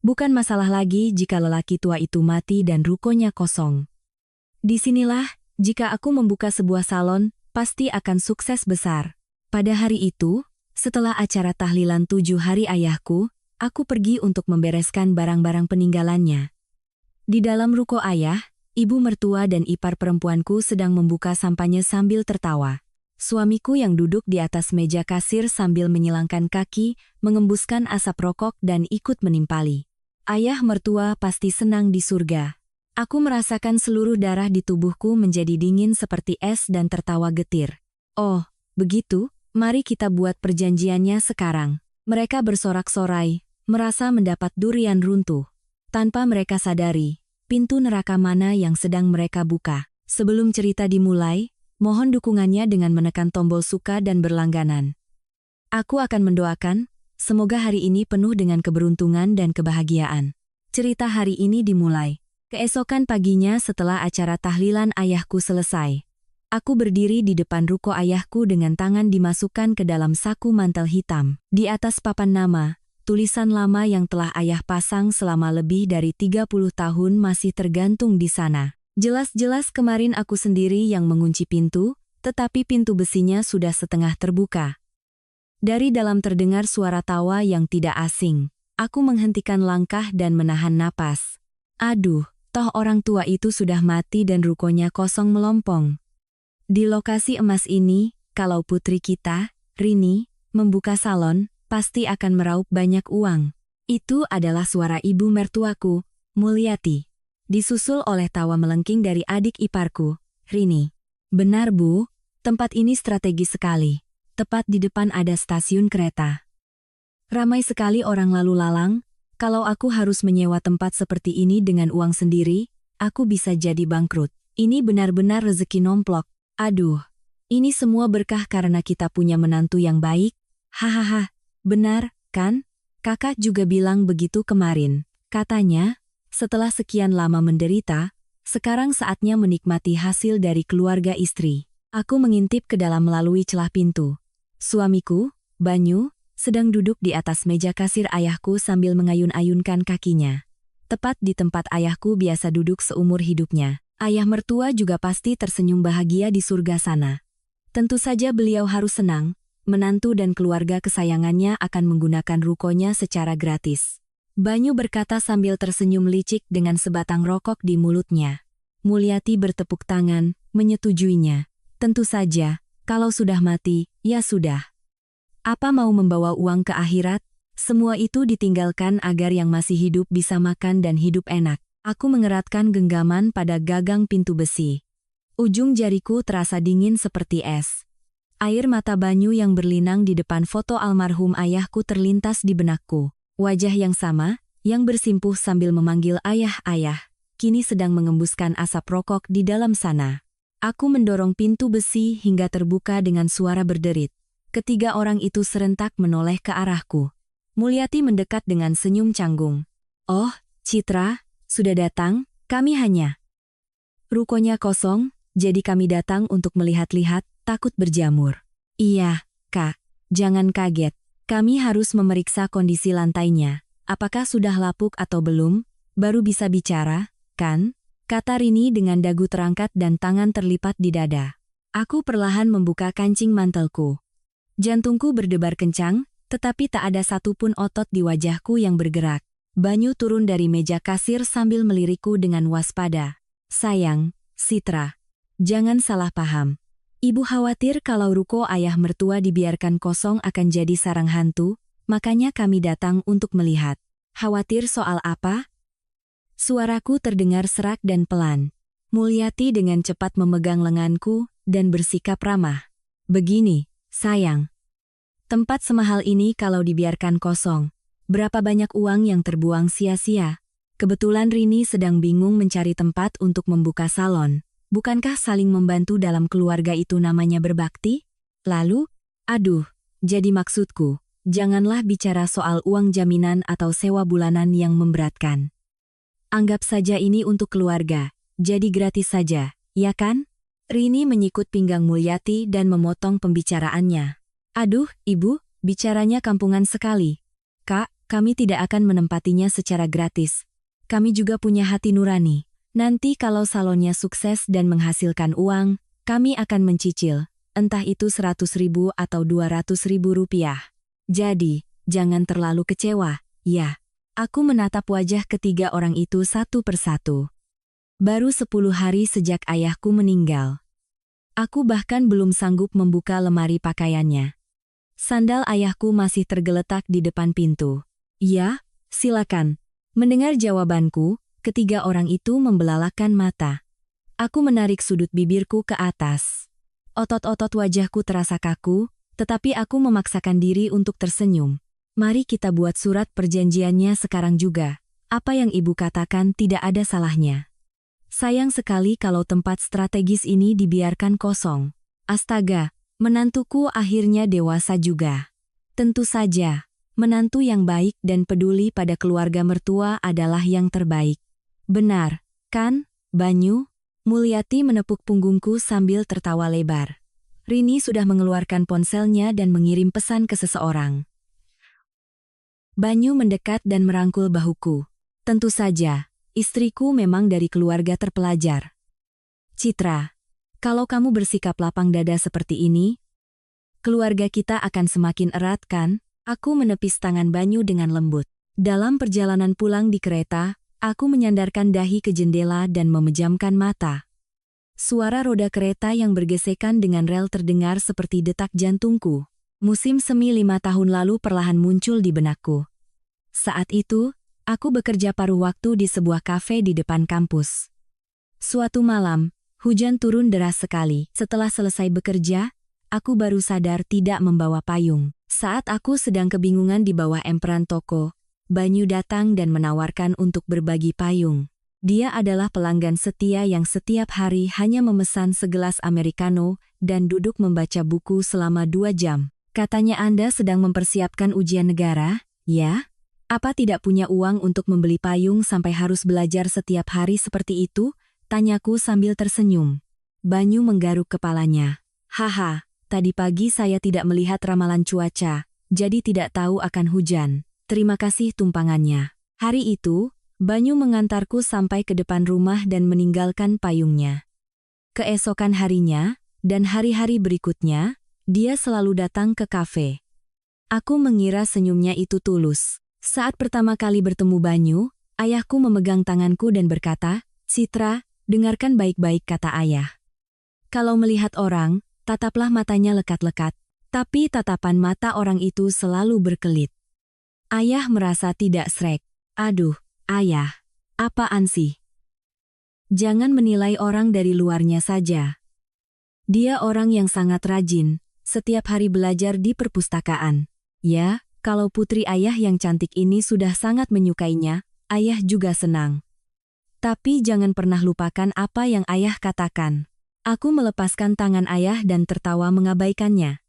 Bukan masalah lagi jika lelaki tua itu mati dan rukonya kosong. Disinilah, jika aku membuka sebuah salon, pasti akan sukses besar. Pada hari itu, setelah acara tahlilan 7 hari ayahku, aku pergi untuk membereskan barang-barang peninggalannya. Di dalam ruko ayah, ibu mertua dan ipar perempuanku sedang membuka sampahnya sambil tertawa. Suamiku yang duduk di atas meja kasir sambil menyilangkan kaki, mengembuskan asap rokok dan ikut menimpali. Ayah mertua pasti senang di surga. Aku merasakan seluruh darah di tubuhku menjadi dingin seperti es dan tertawa getir. Oh, begitu, mari kita buat perjanjiannya sekarang. Mereka bersorak-sorai, merasa mendapat durian runtuh. Tanpa mereka sadari, pintu neraka mana yang sedang mereka buka. Sebelum cerita dimulai, mohon dukungannya dengan menekan tombol suka dan berlangganan. Aku akan mendoakan, semoga hari ini penuh dengan keberuntungan dan kebahagiaan. Cerita hari ini dimulai. Keesokan paginya setelah acara tahlilan ayahku selesai. Aku berdiri di depan ruko ayahku dengan tangan dimasukkan ke dalam saku mantel hitam. Di atas papan nama, tulisan lama yang telah ayah pasang selama lebih dari 30 tahun masih tergantung di sana. Jelas-jelas kemarin aku sendiri yang mengunci pintu, tetapi pintu besinya sudah setengah terbuka. Dari dalam terdengar suara tawa yang tidak asing. Aku menghentikan langkah dan menahan napas. Aduh, toh orang tua itu sudah mati dan rukonya kosong melompong. Di lokasi emas ini, kalau putri kita, Rini, membuka salon, pasti akan meraup banyak uang. Itu adalah suara ibu mertuaku, Mulyati. Disusul oleh tawa melengking dari adik iparku, Rini. Benar Bu, tempat ini strategis sekali. Tepat di depan ada stasiun kereta. Ramai sekali orang lalu lalang, kalau aku harus menyewa tempat seperti ini dengan uang sendiri, aku bisa jadi bangkrut. Ini benar-benar rezeki nomplok. Aduh, ini semua berkah karena kita punya menantu yang baik. Hahaha, benar, kan? Kakak juga bilang begitu kemarin. Katanya, setelah sekian lama menderita, sekarang saatnya menikmati hasil dari keluarga istri. Aku mengintip ke dalam melalui celah pintu. Suamiku, Banyu, sedang duduk di atas meja kasir ayahku sambil mengayun-ayunkan kakinya. Tepat di tempat ayahku biasa duduk seumur hidupnya. Ayah mertua juga pasti tersenyum bahagia di surga sana. Tentu saja beliau harus senang, menantu dan keluarga kesayangannya akan menggunakan rukonya secara gratis. Banyu berkata sambil tersenyum licik dengan sebatang rokok di mulutnya. Mulyati bertepuk tangan, menyetujuinya. Tentu saja, kalau sudah mati, ya sudah. Apa mau membawa uang ke akhirat? Semua itu ditinggalkan agar yang masih hidup bisa makan dan hidup enak. Aku mengeratkan genggaman pada gagang pintu besi. Ujung jariku terasa dingin seperti es. Air mata Banyu yang berlinang di depan foto almarhum ayahku terlintas di benakku. Wajah yang sama, yang bersimpuh sambil memanggil ayah-ayah, kini sedang mengembuskan asap rokok di dalam sana. Aku mendorong pintu besi hingga terbuka dengan suara berderit. Ketiga orang itu serentak menoleh ke arahku. Mulyati mendekat dengan senyum canggung. Oh, Citra, sudah datang, kami hanya. Rukonya kosong, jadi kami datang untuk melihat-lihat, takut berjamur. Iya, Kak, jangan kaget. Kami harus memeriksa kondisi lantainya. Apakah sudah lapuk atau belum? Baru bisa bicara, kan? Kata Rini dengan dagu terangkat dan tangan terlipat di dada. Aku perlahan membuka kancing mantelku. Jantungku berdebar kencang, tetapi tak ada satupun otot di wajahku yang bergerak. Banyu turun dari meja kasir sambil melirikku dengan waspada. Sayang, Citra, jangan salah paham. Ibu khawatir kalau ruko ayah mertua dibiarkan kosong akan jadi sarang hantu, makanya kami datang untuk melihat. Khawatir soal apa? Suaraku terdengar serak dan pelan. Mulyati dengan cepat memegang lenganku dan bersikap ramah. Begini, sayang. Tempat semahal ini kalau dibiarkan kosong, berapa banyak uang yang terbuang sia-sia? Kebetulan Rini sedang bingung mencari tempat untuk membuka salon. Bukankah saling membantu dalam keluarga itu namanya berbakti? Lalu, aduh, jadi maksudku, janganlah bicara soal uang jaminan atau sewa bulanan yang memberatkan. Anggap saja ini untuk keluarga, jadi gratis saja, ya kan? Rini menyikut pinggang Mulyati dan memotong pembicaraannya. Aduh, Ibu, bicaranya kampungan sekali. Kak, kami tidak akan menempatinya secara gratis. Kami juga punya hati nurani. Nanti kalau salonnya sukses dan menghasilkan uang, kami akan mencicil, entah itu 100.000 atau 200.000 rupiah. Jadi, jangan terlalu kecewa, ya. Aku menatap wajah ketiga orang itu satu persatu. Baru 10 hari sejak ayahku meninggal. Aku bahkan belum sanggup membuka lemari pakaiannya. Sandal ayahku masih tergeletak di depan pintu. Ya, silakan. Mendengar jawabanku, ketiga orang itu membelalakan mata. Aku menarik sudut bibirku ke atas. Otot-otot wajahku terasa kaku, tetapi aku memaksakan diri untuk tersenyum. Mari kita buat surat perjanjiannya sekarang juga. Apa yang ibu katakan tidak ada salahnya. Sayang sekali kalau tempat strategis ini dibiarkan kosong. Astaga, menantuku akhirnya dewasa juga. Tentu saja, menantu yang baik dan peduli pada keluarga mertua adalah yang terbaik. Benar, kan, Banyu? Mulyati menepuk punggungku sambil tertawa lebar. Rini sudah mengeluarkan ponselnya dan mengirim pesan ke seseorang. Banyu mendekat dan merangkul bahuku. Tentu saja, istriku memang dari keluarga terpelajar. Citra, kalau kamu bersikap lapang dada seperti ini, keluarga kita akan semakin erat kan? Aku menepis tangan Banyu dengan lembut. Dalam perjalanan pulang di kereta, aku menyandarkan dahi ke jendela dan memejamkan mata. Suara roda kereta yang bergesekan dengan rel terdengar seperti detak jantungku. Musim semi 5 tahun lalu perlahan muncul di benakku. Saat itu, aku bekerja paruh waktu di sebuah kafe di depan kampus. Suatu malam, hujan turun deras sekali. Setelah selesai bekerja, aku baru sadar tidak membawa payung. Saat aku sedang kebingungan di bawah emperan toko, Banyu datang dan menawarkan untuk berbagi payung. Dia adalah pelanggan setia yang setiap hari hanya memesan segelas americano dan duduk membaca buku selama 2 jam. Katanya Anda sedang mempersiapkan ujian negara, ya? Apa tidak punya uang untuk membeli payung sampai harus belajar setiap hari seperti itu? Tanyaku sambil tersenyum. Banyu menggaruk kepalanya. Haha, tadi pagi saya tidak melihat ramalan cuaca, jadi tidak tahu akan hujan. Terima kasih tumpangannya. Hari itu, Banyu mengantarku sampai ke depan rumah dan meninggalkan payungnya. Keesokan harinya, dan hari-hari berikutnya, dia selalu datang ke kafe. Aku mengira senyumnya itu tulus. Saat pertama kali bertemu Banyu, ayahku memegang tanganku dan berkata, Citra, dengarkan baik-baik kata ayah. Kalau melihat orang, tataplah matanya lekat-lekat, tapi tatapan mata orang itu selalu berkelit. Ayah merasa tidak sreg. Aduh, ayah, apaan sih? Jangan menilai orang dari luarnya saja. Dia orang yang sangat rajin, setiap hari belajar di perpustakaan. Ya, kalau putri ayah yang cantik ini sudah sangat menyukainya, ayah juga senang. Tapi jangan pernah lupakan apa yang ayah katakan. Aku melepaskan tangan ayah dan tertawa mengabaikannya.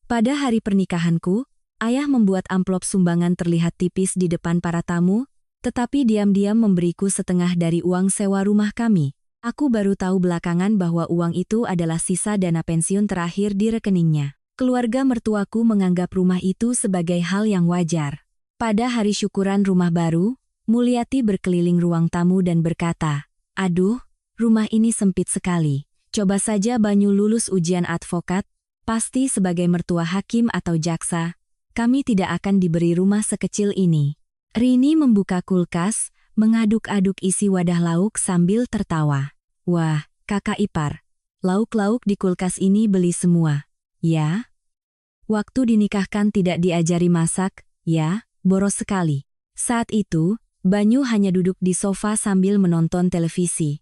Pada hari pernikahanku, ayah membuat amplop sumbangan terlihat tipis di depan para tamu, tetapi diam-diam memberiku setengah dari uang sewa rumah kami. Aku baru tahu belakangan bahwa uang itu adalah sisa dana pensiun terakhir di rekeningnya. Keluarga mertuaku menganggap rumah itu sebagai hal yang wajar. Pada hari syukuran rumah baru, Mulyati berkeliling ruang tamu dan berkata, Aduh, rumah ini sempit sekali. Coba saja Banyu lulus ujian advokat, pasti sebagai mertua hakim atau jaksa, kami tidak akan diberi rumah sekecil ini. Rini membuka kulkas, mengaduk-aduk isi wadah lauk sambil tertawa. Wah, kakak ipar, lauk-lauk di kulkas ini beli semua. Ya? Waktu dinikahkan tidak diajari masak, ya, boros sekali. Saat itu, Banyu hanya duduk di sofa sambil menonton televisi.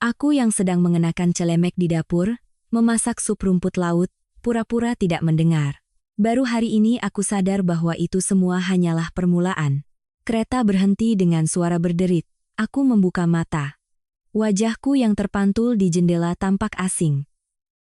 Aku yang sedang mengenakan celemek di dapur, memasak sup rumput laut, pura-pura tidak mendengar. Baru hari ini aku sadar bahwa itu semua hanyalah permulaan. Kereta berhenti dengan suara berderit. Aku membuka mata. Wajahku yang terpantul di jendela tampak asing.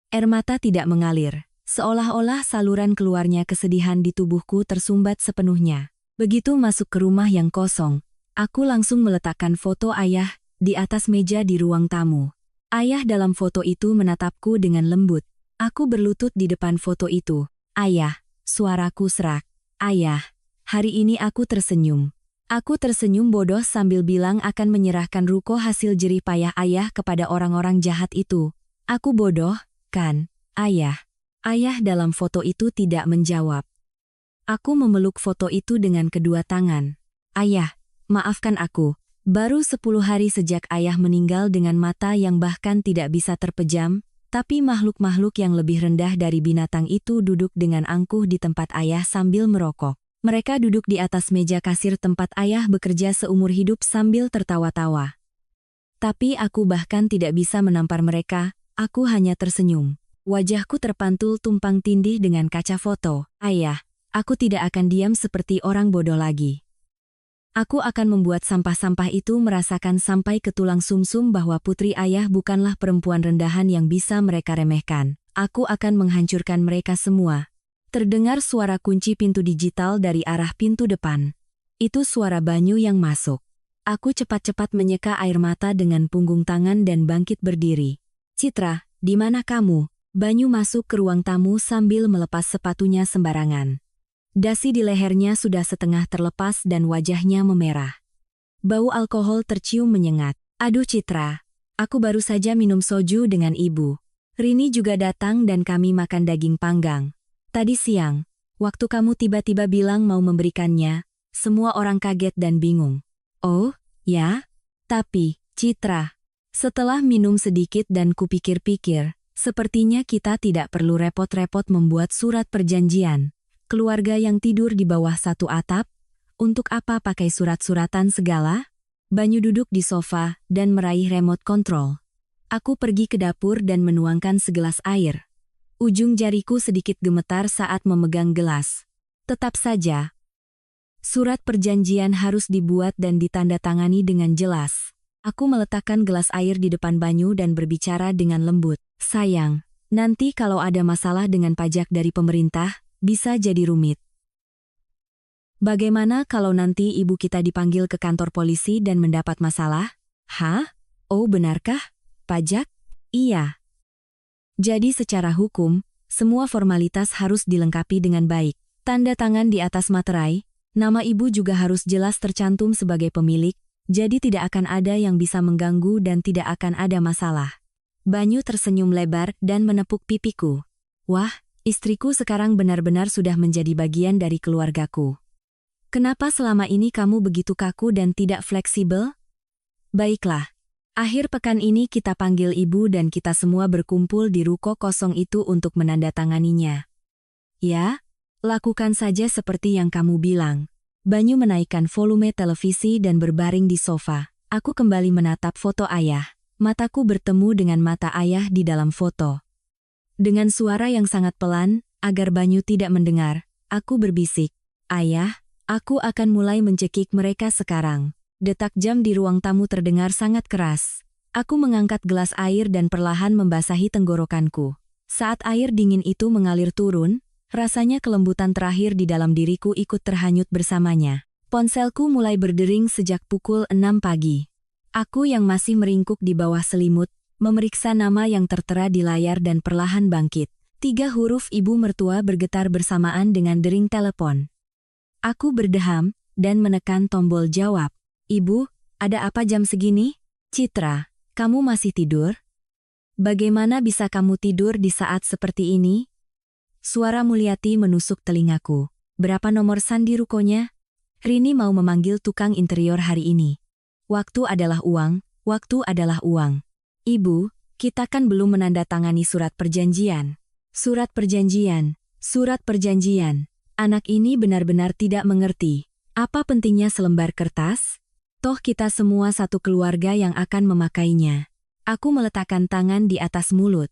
Air mata tidak mengalir, seolah-olah saluran keluarnya kesedihan di tubuhku tersumbat sepenuhnya. Begitu masuk ke rumah yang kosong, aku langsung meletakkan foto ayah di atas meja di ruang tamu. Ayah dalam foto itu menatapku dengan lembut. Aku berlutut di depan foto itu. Ayah, suaraku serak. Ayah, Hari ini aku tersenyum. Aku tersenyum bodoh sambil bilang akan menyerahkan ruko hasil jerih payah ayah kepada orang-orang jahat itu. Aku bodoh, kan, ayah? Ayah dalam foto itu tidak menjawab. Aku memeluk foto itu dengan kedua tangan. Ayah, maafkan aku. Baru 10 hari sejak ayah meninggal dengan mata yang bahkan tidak bisa terpejam, tapi makhluk-makhluk yang lebih rendah dari binatang itu duduk dengan angkuh di tempat ayah sambil merokok. Mereka duduk di atas meja kasir tempat ayah bekerja seumur hidup sambil tertawa-tawa. Tapi aku bahkan tidak bisa menampar mereka, aku hanya tersenyum. Wajahku terpantul tumpang tindih dengan kaca foto. Ayah, aku tidak akan diam seperti orang bodoh lagi. Aku akan membuat sampah-sampah itu merasakan sampai ke tulang sumsum bahwa putri ayah bukanlah perempuan rendahan yang bisa mereka remehkan. Aku akan menghancurkan mereka semua. Terdengar suara kunci pintu digital dari arah pintu depan. Itu suara Banyu yang masuk. Aku cepat-cepat menyeka air mata dengan punggung tangan dan bangkit berdiri. Citra, di mana kamu? Banyu masuk ke ruang tamu sambil melepas sepatunya sembarangan. Dasi di lehernya sudah setengah terlepas dan wajahnya memerah. Bau alkohol tercium menyengat. Aduh Citra, aku baru saja minum soju dengan ibu. Rini juga datang dan kami makan daging panggang. Tadi siang, waktu kamu tiba-tiba bilang mau memberikannya, semua orang kaget dan bingung. Oh, ya? Tapi, Citra, setelah minum sedikit dan kupikir-pikir, sepertinya kita tidak perlu repot-repot membuat surat perjanjian. Keluarga yang tidur di bawah satu atap, untuk apa pakai surat-suratan segala? Banyu duduk di sofa dan meraih remote control. Aku pergi ke dapur dan menuangkan segelas air. Ujung jariku sedikit gemetar saat memegang gelas. Tetap saja, surat perjanjian harus dibuat dan ditandatangani dengan jelas. Aku meletakkan gelas air di depan Banyu dan berbicara dengan lembut. Sayang, nanti kalau ada masalah dengan pajak dari pemerintah, bisa jadi rumit. Bagaimana kalau nanti ibu kita dipanggil ke kantor polisi dan mendapat masalah? Hah? Oh benarkah? Pajak? Iya. Jadi secara hukum, semua formalitas harus dilengkapi dengan baik. Tanda tangan di atas materai, nama ibu juga harus jelas tercantum sebagai pemilik, jadi tidak akan ada yang bisa mengganggu dan tidak akan ada masalah. Banyu tersenyum lebar dan menepuk pipiku. Wah, istriku sekarang benar-benar sudah menjadi bagian dari keluargaku. Kenapa selama ini kamu begitu kaku dan tidak fleksibel? Baiklah, akhir pekan ini kita panggil ibu dan kita semua berkumpul di ruko kosong itu untuk menandatanganinya. Ya, lakukan saja seperti yang kamu bilang. Banyu menaikkan volume televisi dan berbaring di sofa. Aku kembali menatap foto ayah. Mataku bertemu dengan mata ayah di dalam foto. Dengan suara yang sangat pelan, agar Banyu tidak mendengar, aku berbisik, Ayah, aku akan mulai mencekik mereka sekarang. Detak jam di ruang tamu terdengar sangat keras. Aku mengangkat gelas air dan perlahan membasahi tenggorokanku. Saat air dingin itu mengalir turun, rasanya kelembutan terakhir di dalam diriku ikut terhanyut bersamanya. Ponselku mulai berdering sejak pukul 6 pagi. Aku yang masih meringkuk di bawah selimut, memeriksa nama yang tertera di layar dan perlahan bangkit. 3 huruf ibu mertua bergetar bersamaan dengan dering telepon. Aku berdeham, dan menekan tombol jawab. Ibu, ada apa jam segini? Citra, kamu masih tidur? Bagaimana bisa kamu tidur di saat seperti ini? Suara Mulyati menusuk telingaku. Berapa nomor sandi rukonya? Rini mau memanggil tukang interior hari ini. Waktu adalah uang, waktu adalah uang. Ibu, kita kan belum menandatangani surat perjanjian. Surat perjanjian, surat perjanjian. Anak ini benar-benar tidak mengerti. Apa pentingnya selembar kertas? Toh kita semua satu keluarga yang akan memakainya. Aku meletakkan tangan di atas mulut.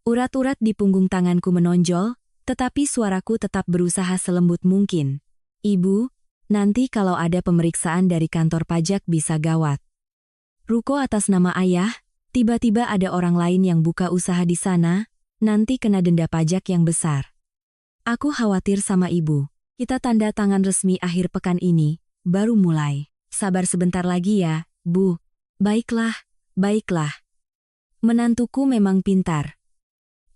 Urat-urat di punggung tanganku menonjol, tetapi suaraku tetap berusaha selembut mungkin. Ibu, nanti kalau ada pemeriksaan dari kantor pajak bisa gawat. Ruko atas nama ayah, tiba-tiba ada orang lain yang buka usaha di sana, nanti kena denda pajak yang besar. Aku khawatir sama ibu. Kita tanda tangan resmi akhir pekan ini, baru mulai. Sabar sebentar lagi ya, Bu. Baiklah, baiklah. Menantuku memang pintar.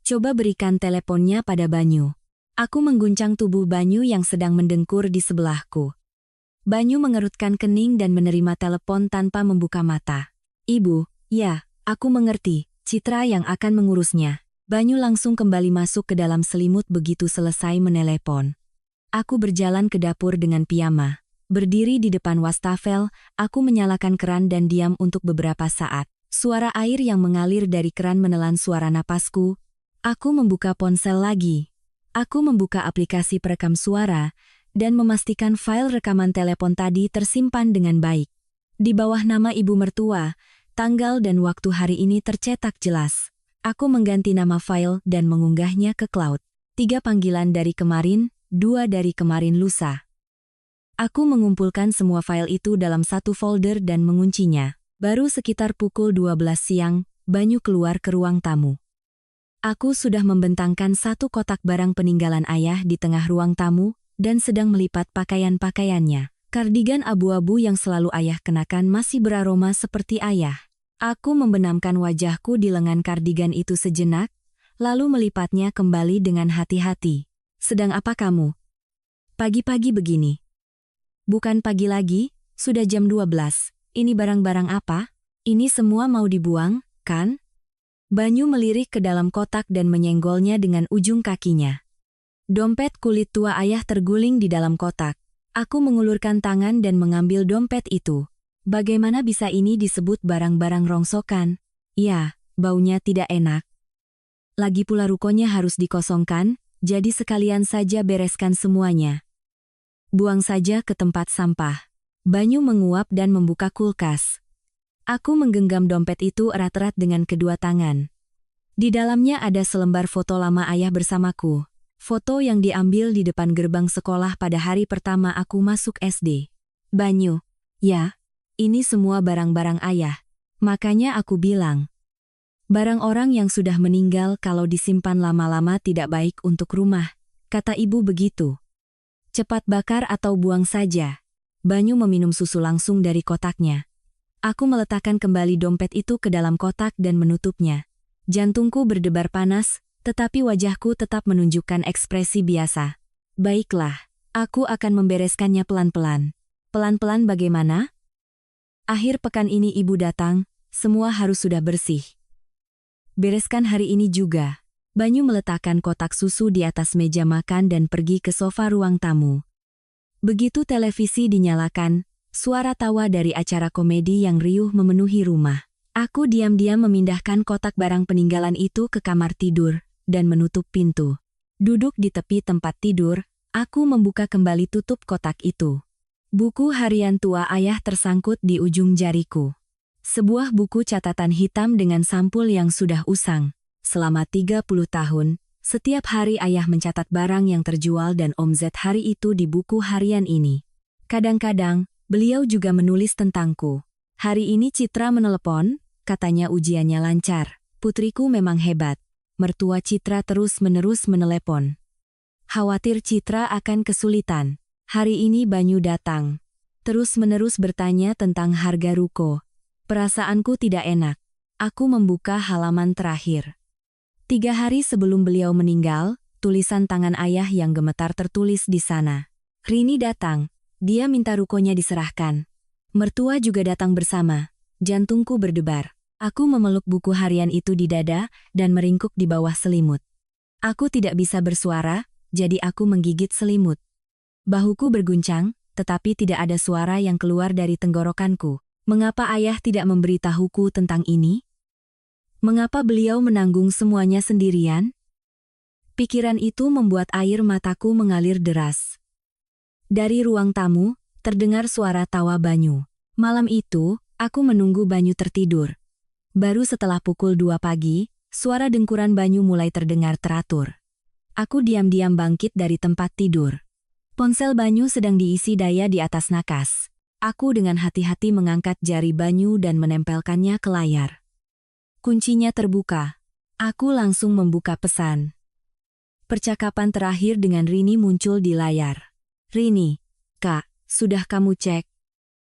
Coba berikan teleponnya pada Banyu. Aku mengguncang tubuh Banyu yang sedang mendengkur di sebelahku. Banyu mengerutkan kening dan menerima telepon tanpa membuka mata. Ibu, ya, aku mengerti, Citra yang akan mengurusnya. Banyu langsung kembali masuk ke dalam selimut begitu selesai menelepon. Aku berjalan ke dapur dengan piyama. Berdiri di depan wastafel, aku menyalakan keran dan diam untuk beberapa saat. Suara air yang mengalir dari keran menelan suara napasku. Aku membuka ponsel lagi. Aku membuka aplikasi perekam suara dan memastikan file rekaman telepon tadi tersimpan dengan baik. Di bawah nama ibu mertua, tanggal dan waktu hari ini tercetak jelas. Aku mengganti nama file dan mengunggahnya ke cloud. 3 panggilan dari kemarin, 2 dari kemarin lusa. Aku mengumpulkan semua file itu dalam satu folder dan menguncinya. Baru sekitar pukul 12 siang, Banyu keluar ke ruang tamu. Aku sudah membentangkan satu kotak barang peninggalan ayah di tengah ruang tamu dan sedang melipat pakaian-pakaiannya. Kardigan abu-abu yang selalu ayah kenakan masih beraroma seperti ayah. Aku membenamkan wajahku di lengan kardigan itu sejenak, lalu melipatnya kembali dengan hati-hati. Sedang apa kamu? Pagi-pagi begini. Bukan pagi lagi, sudah jam 12. Ini barang-barang apa? Ini semua mau dibuang, kan? Banyu melirik ke dalam kotak dan menyenggolnya dengan ujung kakinya. Dompet kulit tua ayah terguling di dalam kotak. Aku mengulurkan tangan dan mengambil dompet itu. Bagaimana bisa ini disebut barang-barang rongsokan? Ya, baunya tidak enak. Lagi pula rukonya harus dikosongkan, jadi sekalian saja bereskan semuanya. Buang saja ke tempat sampah. Banyu menguap dan membuka kulkas. Aku menggenggam dompet itu erat-erat dengan kedua tangan. Di dalamnya ada selembar foto lama ayah bersamaku. Foto yang diambil di depan gerbang sekolah pada hari pertama aku masuk SD. Banyu, ya, ini semua barang-barang ayah. Makanya aku bilang, barang orang yang sudah meninggal kalau disimpan lama-lama tidak baik untuk rumah. Kata ibu begitu. Cepat bakar atau buang saja. Banyu meminum susu langsung dari kotaknya. Aku meletakkan kembali dompet itu ke dalam kotak dan menutupnya. Jantungku berdebar panas, tetapi wajahku tetap menunjukkan ekspresi biasa. Baiklah, aku akan membereskannya pelan-pelan. Pelan-pelan bagaimana? Akhir pekan ini ibu datang, semua harus sudah bersih. Bereskan hari ini juga. Banyu meletakkan kotak susu di atas meja makan dan pergi ke sofa ruang tamu. Begitu televisi dinyalakan, suara tawa dari acara komedi yang riuh memenuhi rumah. Aku diam-diam memindahkan kotak barang peninggalan itu ke kamar tidur dan menutup pintu. Duduk di tepi tempat tidur, aku membuka kembali tutup kotak itu. Buku harian tua ayah tersangkut di ujung jariku. Sebuah buku catatan hitam dengan sampul yang sudah usang. Selama 30 tahun, setiap hari ayah mencatat barang yang terjual dan omzet hari itu di buku harian ini. Kadang-kadang, beliau juga menulis tentangku. Hari ini Citra menelepon, katanya ujiannya lancar. Putriku memang hebat. Mertua Citra terus-menerus menelepon. Khawatir Citra akan kesulitan. Hari ini Banyu datang. Terus-menerus bertanya tentang harga ruko. Perasaanku tidak enak. Aku membuka halaman terakhir. 3 hari sebelum beliau meninggal, tulisan tangan ayah yang gemetar tertulis di sana. Rini datang. Dia minta rukonya diserahkan. Mertua juga datang bersama. Jantungku berdebar. Aku memeluk buku harian itu di dada dan meringkuk di bawah selimut. Aku tidak bisa bersuara, jadi aku menggigit selimut. Bahuku berguncang, tetapi tidak ada suara yang keluar dari tenggorokanku. Mengapa ayah tidak memberitahuku tentang ini? Mengapa beliau menanggung semuanya sendirian? Pikiran itu membuat air mataku mengalir deras. Dari ruang tamu, terdengar suara tawa Banyu. Malam itu, aku menunggu Banyu tertidur. Baru setelah pukul 2 pagi, suara dengkuran Banyu mulai terdengar teratur. Aku diam-diam bangkit dari tempat tidur. Ponsel Banyu sedang diisi daya di atas nakas. Aku dengan hati-hati mengangkat jari Banyu dan menempelkannya ke layar. Kuncinya terbuka. Aku langsung membuka pesan. Percakapan terakhir dengan Rini muncul di layar. Rini, Kak, sudah kamu cek?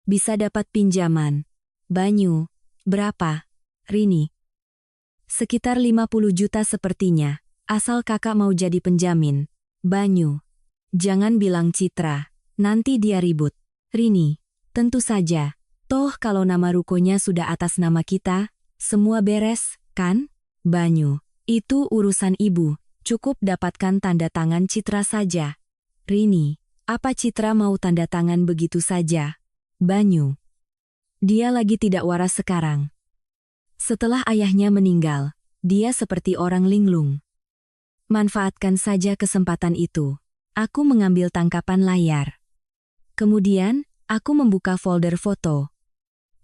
Bisa dapat pinjaman. Banyu, berapa? Rini. Sekitar 50 juta sepertinya, asal kakak mau jadi penjamin. Banyu. Jangan bilang Citra, nanti dia ribut. Rini, tentu saja. Toh kalau nama rukonya sudah atas nama kita, semua beres, kan? Banyu. Itu urusan ibu, cukup dapatkan tanda tangan Citra saja. Rini, apa Citra mau tanda tangan begitu saja? Banyu. Dia lagi tidak waras sekarang. Setelah ayahnya meninggal, dia seperti orang linglung. Manfaatkan saja kesempatan itu. Aku mengambil tangkapan layar. Kemudian, aku membuka folder foto.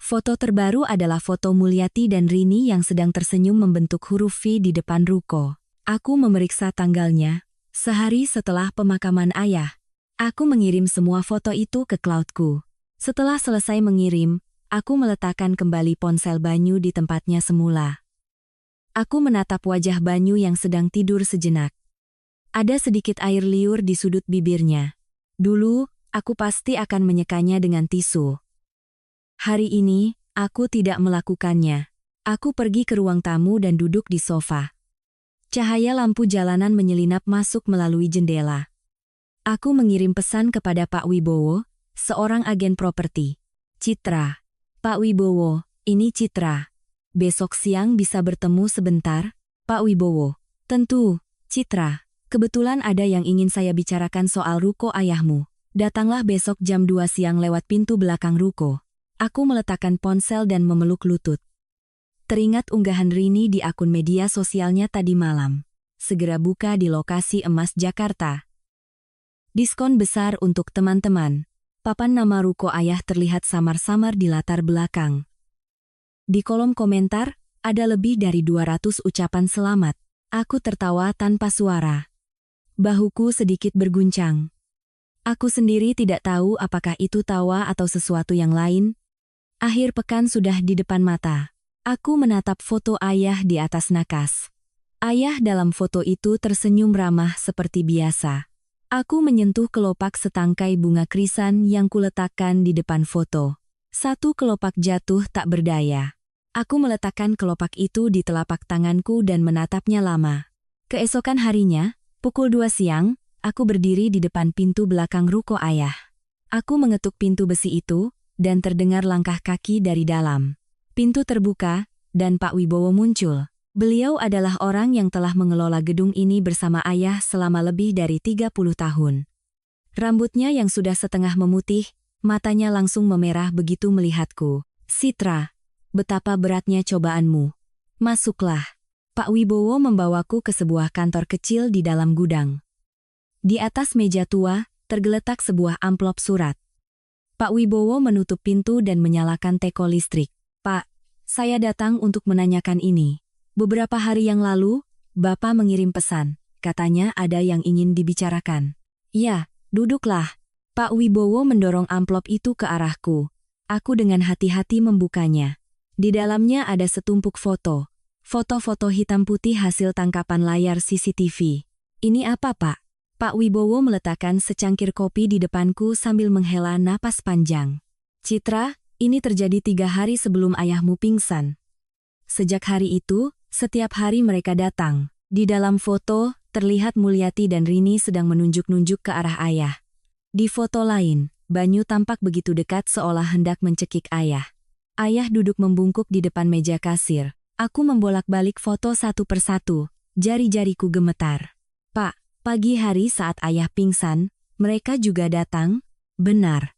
Foto terbaru adalah foto Mulyati dan Rini yang sedang tersenyum membentuk huruf V di depan ruko. Aku memeriksa tanggalnya, sehari setelah pemakaman ayah. Aku mengirim semua foto itu ke cloudku. Setelah selesai mengirim, aku meletakkan kembali ponsel Banyu di tempatnya semula. Aku menatap wajah Banyu yang sedang tidur sejenak. Ada sedikit air liur di sudut bibirnya. Dulu, aku pasti akan menyekanya dengan tisu. Hari ini, aku tidak melakukannya. Aku pergi ke ruang tamu dan duduk di sofa. Cahaya lampu jalanan menyelinap masuk melalui jendela. Aku mengirim pesan kepada Pak Wibowo, seorang agen properti. Citra. Pak Wibowo, ini Citra. Besok siang bisa bertemu sebentar, Pak Wibowo. Tentu, Citra. Kebetulan ada yang ingin saya bicarakan soal ruko ayahmu. Datanglah besok jam 2 siang lewat pintu belakang ruko. Aku meletakkan ponsel dan memeluk lutut. Teringat unggahan Rini di akun media sosialnya tadi malam. Segera buka di lokasi emas Jakarta. Diskon besar untuk teman-teman. Papan nama ruko ayah terlihat samar-samar di latar belakang. Di kolom komentar, ada lebih dari 200 ucapan selamat. Aku tertawa tanpa suara. Bahuku sedikit berguncang. Aku sendiri tidak tahu apakah itu tawa atau sesuatu yang lain. Akhir pekan sudah di depan mata. Aku menatap foto ayah di atas nakas. Ayah dalam foto itu tersenyum ramah seperti biasa. Aku menyentuh kelopak setangkai bunga krisan yang kuletakkan di depan foto. Satu kelopak jatuh tak berdaya. Aku meletakkan kelopak itu di telapak tanganku dan menatapnya lama. Keesokan harinya, pukul 2 siang, aku berdiri di depan pintu belakang ruko ayah. Aku mengetuk pintu besi itu, dan terdengar langkah kaki dari dalam. Pintu terbuka, dan Pak Wibowo muncul. Beliau adalah orang yang telah mengelola gedung ini bersama ayah selama lebih dari 30 tahun. Rambutnya yang sudah setengah memutih, matanya langsung memerah begitu melihatku. Citra, betapa beratnya cobaanmu. Masuklah. Pak Wibowo membawaku ke sebuah kantor kecil di dalam gudang. Di atas meja tua, tergeletak sebuah amplop surat. Pak Wibowo menutup pintu dan menyalakan teko listrik. Pak, saya datang untuk menanyakan ini. Beberapa hari yang lalu, Bapak mengirim pesan. Katanya ada yang ingin dibicarakan. Ya, duduklah. Pak Wibowo mendorong amplop itu ke arahku. Aku dengan hati-hati membukanya. Di dalamnya ada setumpuk foto. Foto-foto hitam putih hasil tangkapan layar CCTV. Ini apa, Pak? Pak Wibowo meletakkan secangkir kopi di depanku sambil menghela napas panjang. Citra, ini terjadi 3 hari sebelum ayahmu pingsan. Sejak hari itu, setiap hari mereka datang. Di dalam foto, terlihat Mulyati dan Rini sedang menunjuk-nunjuk ke arah ayah. Di foto lain, Banyu tampak begitu dekat seolah hendak mencekik ayah. Ayah duduk membungkuk di depan meja kasir. Aku membolak-balik foto satu persatu, jari-jariku gemetar. Pak, pagi hari saat ayah pingsan, mereka juga datang? Benar.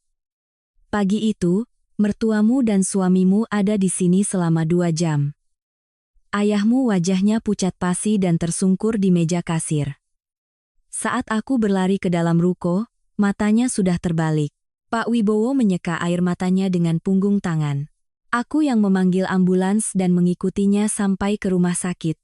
Pagi itu, mertuamu dan suamimu ada di sini selama 2 jam. Ayahmu wajahnya pucat pasi dan tersungkur di meja kasir. Saat aku berlari ke dalam ruko, matanya sudah terbalik. Pak Wibowo menyeka air matanya dengan punggung tangan. Aku yang memanggil ambulans dan mengikutinya sampai ke rumah sakit.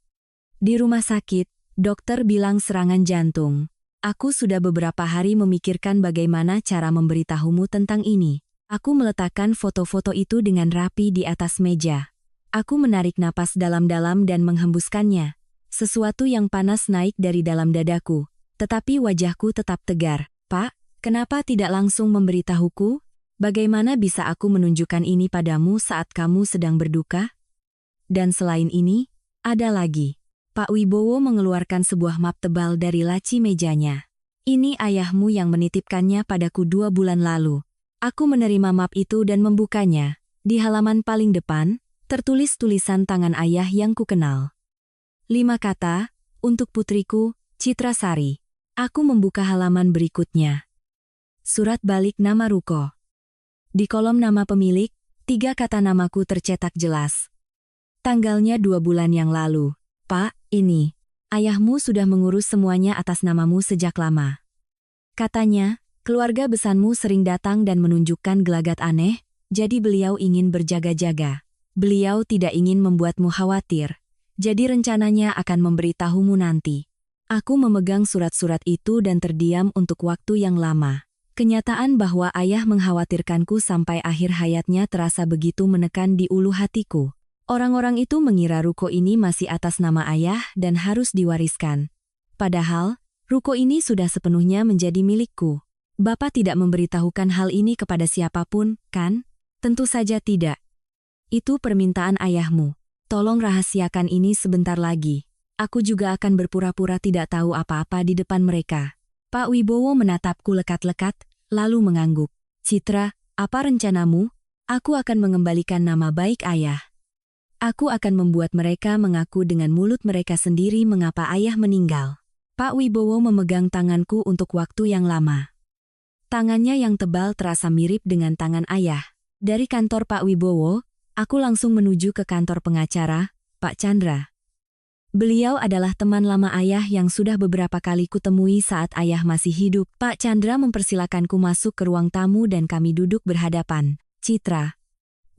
Di rumah sakit, dokter bilang serangan jantung. Aku sudah beberapa hari memikirkan bagaimana cara memberitahumu tentang ini. Aku meletakkan foto-foto itu dengan rapi di atas meja. Aku menarik napas dalam-dalam dan menghembuskannya. Sesuatu yang panas naik dari dalam dadaku, tetapi wajahku tetap tegar. Pak, kenapa tidak langsung memberitahuku? Bagaimana bisa aku menunjukkan ini padamu saat kamu sedang berduka? Dan selain ini, ada lagi. Pak Wibowo mengeluarkan sebuah map tebal dari laci mejanya. Ini ayahmu yang menitipkannya padaku 2 bulan lalu. Aku menerima map itu dan membukanya. Di halaman paling depan, tertulis tulisan tangan ayah yang kukenal. 5 kata, untuk putriku, Citra Sari. Aku membuka halaman berikutnya. Surat balik nama ruko. Di kolom nama pemilik, 3 kata namaku tercetak jelas. Tanggalnya 2 bulan yang lalu. Pak, ini. Ayahmu sudah mengurus semuanya atas namamu sejak lama. Katanya, keluarga besarmu sering datang dan menunjukkan gelagat aneh, jadi beliau ingin berjaga-jaga. Beliau tidak ingin membuatmu khawatir, jadi rencananya akan memberitahumu nanti. Aku memegang surat-surat itu dan terdiam untuk waktu yang lama. Kenyataan bahwa ayah mengkhawatirkanku sampai akhir hayatnya terasa begitu menekan di ulu hatiku. Orang-orang itu mengira ruko ini masih atas nama ayah dan harus diwariskan. Padahal, ruko ini sudah sepenuhnya menjadi milikku. Bapak tidak memberitahukan hal ini kepada siapapun, kan? Tentu saja tidak. Itu permintaan ayahmu. Tolong rahasiakan ini sebentar lagi. Aku juga akan berpura-pura tidak tahu apa-apa di depan mereka. Pak Wibowo menatapku lekat-lekat, lalu mengangguk. Citra, apa rencanamu? Aku akan mengembalikan nama baik ayah. Aku akan membuat mereka mengaku dengan mulut mereka sendiri mengapa ayah meninggal. Pak Wibowo memegang tanganku untuk waktu yang lama. Tangannya yang tebal terasa mirip dengan tangan ayah. Dari kantor Pak Wibowo, aku langsung menuju ke kantor pengacara, Pak Chandra. Beliau adalah teman lama ayah yang sudah beberapa kali kutemui saat ayah masih hidup. Pak Chandra mempersilakanku masuk ke ruang tamu dan kami duduk berhadapan. Citra,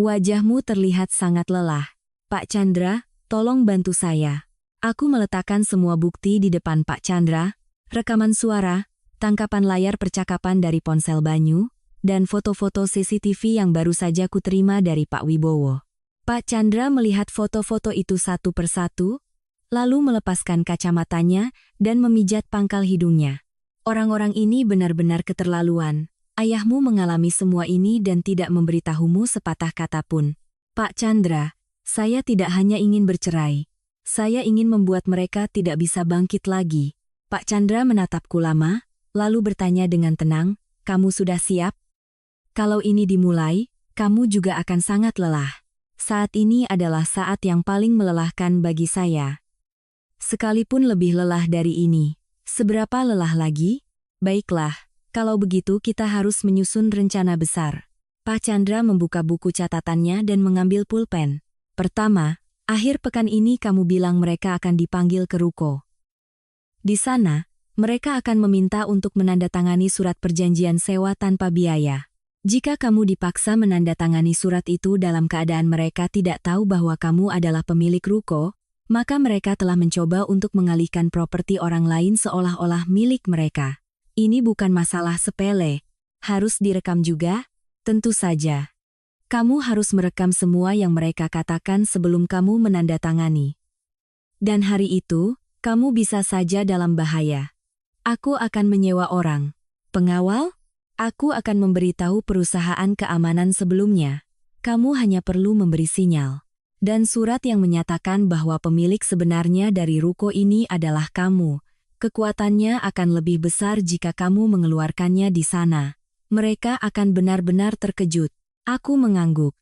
wajahmu terlihat sangat lelah. Pak Chandra, tolong bantu saya. Aku meletakkan semua bukti di depan Pak Chandra, rekaman suara, tangkapan layar percakapan dari ponsel Banyu, dan foto-foto CCTV yang baru saja kuterima dari Pak Wibowo. Pak Chandra melihat foto-foto itu satu persatu, lalu melepaskan kacamatanya dan memijat pangkal hidungnya. Orang-orang ini benar-benar keterlaluan. Ayahmu mengalami semua ini dan tidak memberitahumu sepatah kata pun. Pak Chandra, saya tidak hanya ingin bercerai. Saya ingin membuat mereka tidak bisa bangkit lagi. Pak Chandra menatapku lama, lalu bertanya dengan tenang, kamu sudah siap? Kalau ini dimulai, kamu juga akan sangat lelah. Saat ini adalah saat yang paling melelahkan bagi saya. Sekalipun lebih lelah dari ini. Seberapa lelah lagi? Baiklah, kalau begitu kita harus menyusun rencana besar. Pak Chandra membuka buku catatannya dan mengambil pulpen. Pertama, akhir pekan ini kamu bilang mereka akan dipanggil ke ruko. Di sana, mereka akan meminta untuk menandatangani surat perjanjian sewa tanpa biaya. Jika kamu dipaksa menandatangani surat itu dalam keadaan mereka tidak tahu bahwa kamu adalah pemilik ruko, maka mereka telah mencoba untuk mengalihkan properti orang lain seolah-olah milik mereka. Ini bukan masalah sepele. Harus direkam juga? Tentu saja. Kamu harus merekam semua yang mereka katakan sebelum kamu menandatangani. Dan hari itu, kamu bisa saja dalam bahaya. Aku akan menyewa orang. Pengawal? Aku akan memberitahu perusahaan keamanan sebelumnya. Kamu hanya perlu memberi sinyal. Dan surat yang menyatakan bahwa pemilik sebenarnya dari ruko ini adalah kamu. Kekuatannya akan lebih besar jika kamu mengeluarkannya di sana. Mereka akan benar-benar terkejut. Aku mengangguk.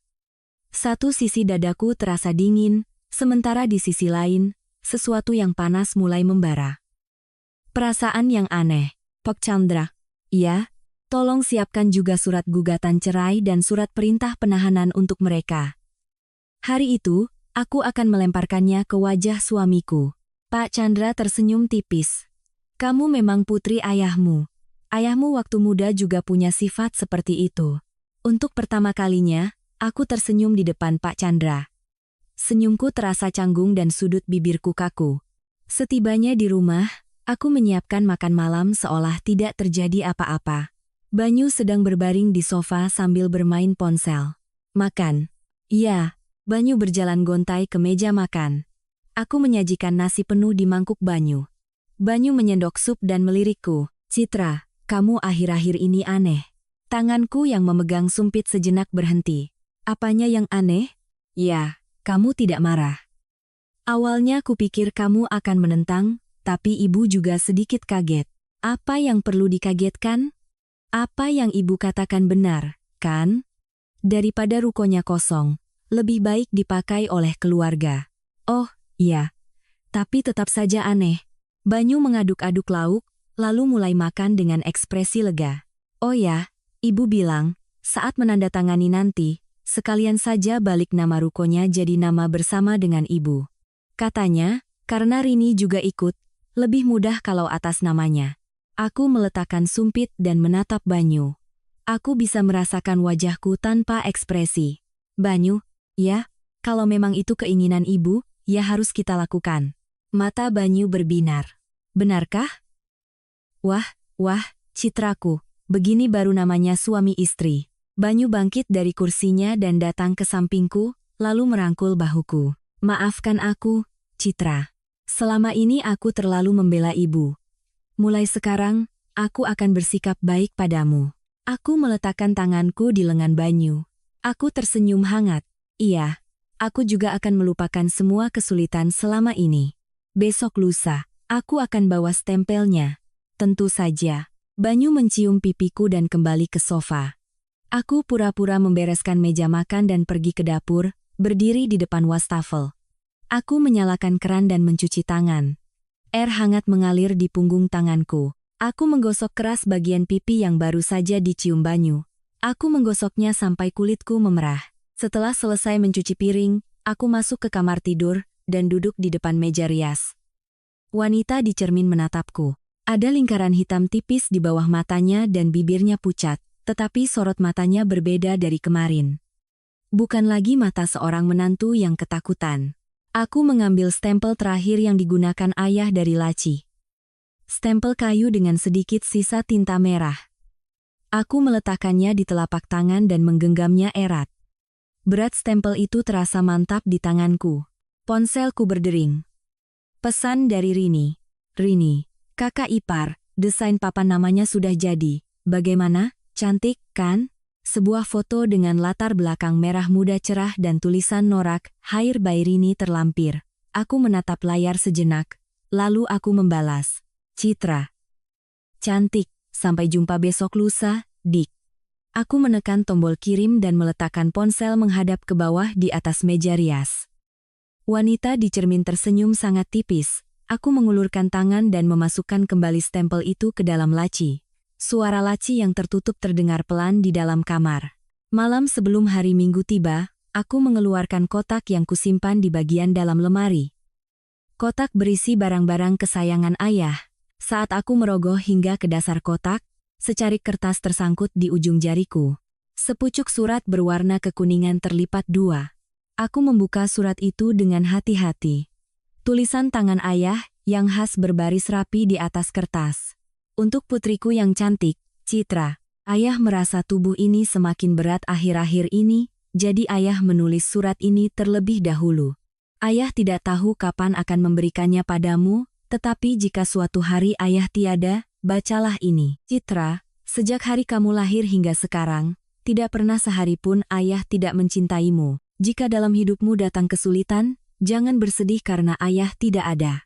Satu sisi dadaku terasa dingin, sementara di sisi lain, sesuatu yang panas mulai membara. Perasaan yang aneh. Pak Chandra. Iya, tolong siapkan juga surat gugatan cerai dan surat perintah penahanan untuk mereka. Hari itu, aku akan melemparkannya ke wajah suamiku. Pak Chandra tersenyum tipis. Kamu memang putri ayahmu. Ayahmu waktu muda juga punya sifat seperti itu. Untuk pertama kalinya, aku tersenyum di depan Pak Chandra. Senyumku terasa canggung dan sudut bibirku kaku. Setibanya di rumah, aku menyiapkan makan malam seolah tidak terjadi apa-apa. Banyu sedang berbaring di sofa sambil bermain ponsel. Makan. Iya. Banyu berjalan gontai ke meja makan. Aku menyajikan nasi penuh di mangkuk Banyu. Banyu menyendok sup dan melirikku. Citra, kamu akhir-akhir ini aneh. Tanganku yang memegang sumpit sejenak berhenti. Apanya yang aneh? Ya, kamu tidak marah. Awalnya kupikir kamu akan menentang, tapi ibu juga sedikit kaget. Apa yang perlu dikagetkan? Apa yang ibu katakan benar, kan? Daripada rukonya kosong, lebih baik dipakai oleh keluarga. Oh, iya. Tapi tetap saja aneh. Banyu mengaduk-aduk lauk, lalu mulai makan dengan ekspresi lega. Oh ya, ibu bilang, saat menandatangani nanti, sekalian saja balik nama rukonya jadi nama bersama dengan ibu. Katanya, karena Rini juga ikut, lebih mudah kalau atas namanya. Aku meletakkan sumpit dan menatap Banyu. Aku bisa merasakan wajahku tanpa ekspresi. Banyu, ya, kalau memang itu keinginan ibu, ya harus kita lakukan. Mata Banyu berbinar. Benarkah? Wah, citraku, begini baru namanya suami istri. Banyu bangkit dari kursinya dan datang ke sampingku, lalu merangkul bahuku. Maafkan aku, Citra. Selama ini aku terlalu membela ibu. Mulai sekarang, aku akan bersikap baik padamu. Aku meletakkan tanganku di lengan Banyu. Aku tersenyum hangat. Iya, aku juga akan melupakan semua kesulitan selama ini. Besok lusa, aku akan bawa stempelnya. Tentu saja. Banyu mencium pipiku dan kembali ke sofa. Aku pura-pura membereskan meja makan dan pergi ke dapur, berdiri di depan wastafel. Aku menyalakan keran dan mencuci tangan. Air hangat mengalir di punggung tanganku. Aku menggosok keras bagian pipi yang baru saja dicium Banyu. Aku menggosoknya sampai kulitku memerah. Setelah selesai mencuci piring, aku masuk ke kamar tidur dan duduk di depan meja rias. Wanita di cermin menatapku. Ada lingkaran hitam tipis di bawah matanya dan bibirnya pucat, tetapi sorot matanya berbeda dari kemarin. Bukan lagi mata seorang menantu yang ketakutan. Aku mengambil stempel terakhir yang digunakan ayah dari laci. Stempel kayu dengan sedikit sisa tinta merah. Aku meletakkannya di telapak tangan dan menggenggamnya erat. Berat stempel itu terasa mantap di tanganku. Ponselku berdering. Pesan dari Rini. Rini, kakak ipar, desain papan namanya sudah jadi. Bagaimana? Cantik, kan? Sebuah foto dengan latar belakang merah muda cerah dan tulisan norak, Hair by Rini terlampir. Aku menatap layar sejenak, lalu aku membalas. Citra. Cantik, sampai jumpa besok lusa, Dik. Aku menekan tombol kirim dan meletakkan ponsel menghadap ke bawah di atas meja rias. Wanita di cermin tersenyum sangat tipis. Aku mengulurkan tangan dan memasukkan kembali stempel itu ke dalam laci. Suara laci yang tertutup terdengar pelan di dalam kamar. Malam sebelum hari Minggu tiba, aku mengeluarkan kotak yang kusimpan di bagian dalam lemari. Kotak berisi barang-barang kesayangan ayah. Saat aku merogoh hingga ke dasar kotak, secarik kertas tersangkut di ujung jariku. Sepucuk surat berwarna kekuningan terlipat dua. Aku membuka surat itu dengan hati-hati. Tulisan tangan ayah yang khas berbaris rapi di atas kertas. Untuk putriku yang cantik, Citra, ayah merasa tubuh ini semakin berat akhir-akhir ini, jadi ayah menulis surat ini terlebih dahulu. Ayah tidak tahu kapan akan memberikannya padamu, tetapi jika suatu hari ayah tiada, bacalah ini. Citra, sejak hari kamu lahir hingga sekarang, tidak pernah sehari pun ayah tidak mencintaimu. Jika dalam hidupmu datang kesulitan, jangan bersedih karena ayah tidak ada.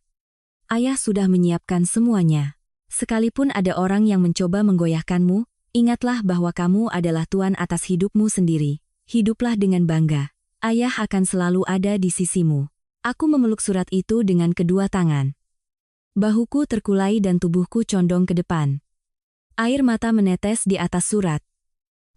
Ayah sudah menyiapkan semuanya. Sekalipun ada orang yang mencoba menggoyahkanmu, ingatlah bahwa kamu adalah tuan atas hidupmu sendiri. Hiduplah dengan bangga. Ayah akan selalu ada di sisimu. Aku memeluk surat itu dengan kedua tangan. Bahuku terkulai dan tubuhku condong ke depan. Air mata menetes di atas surat.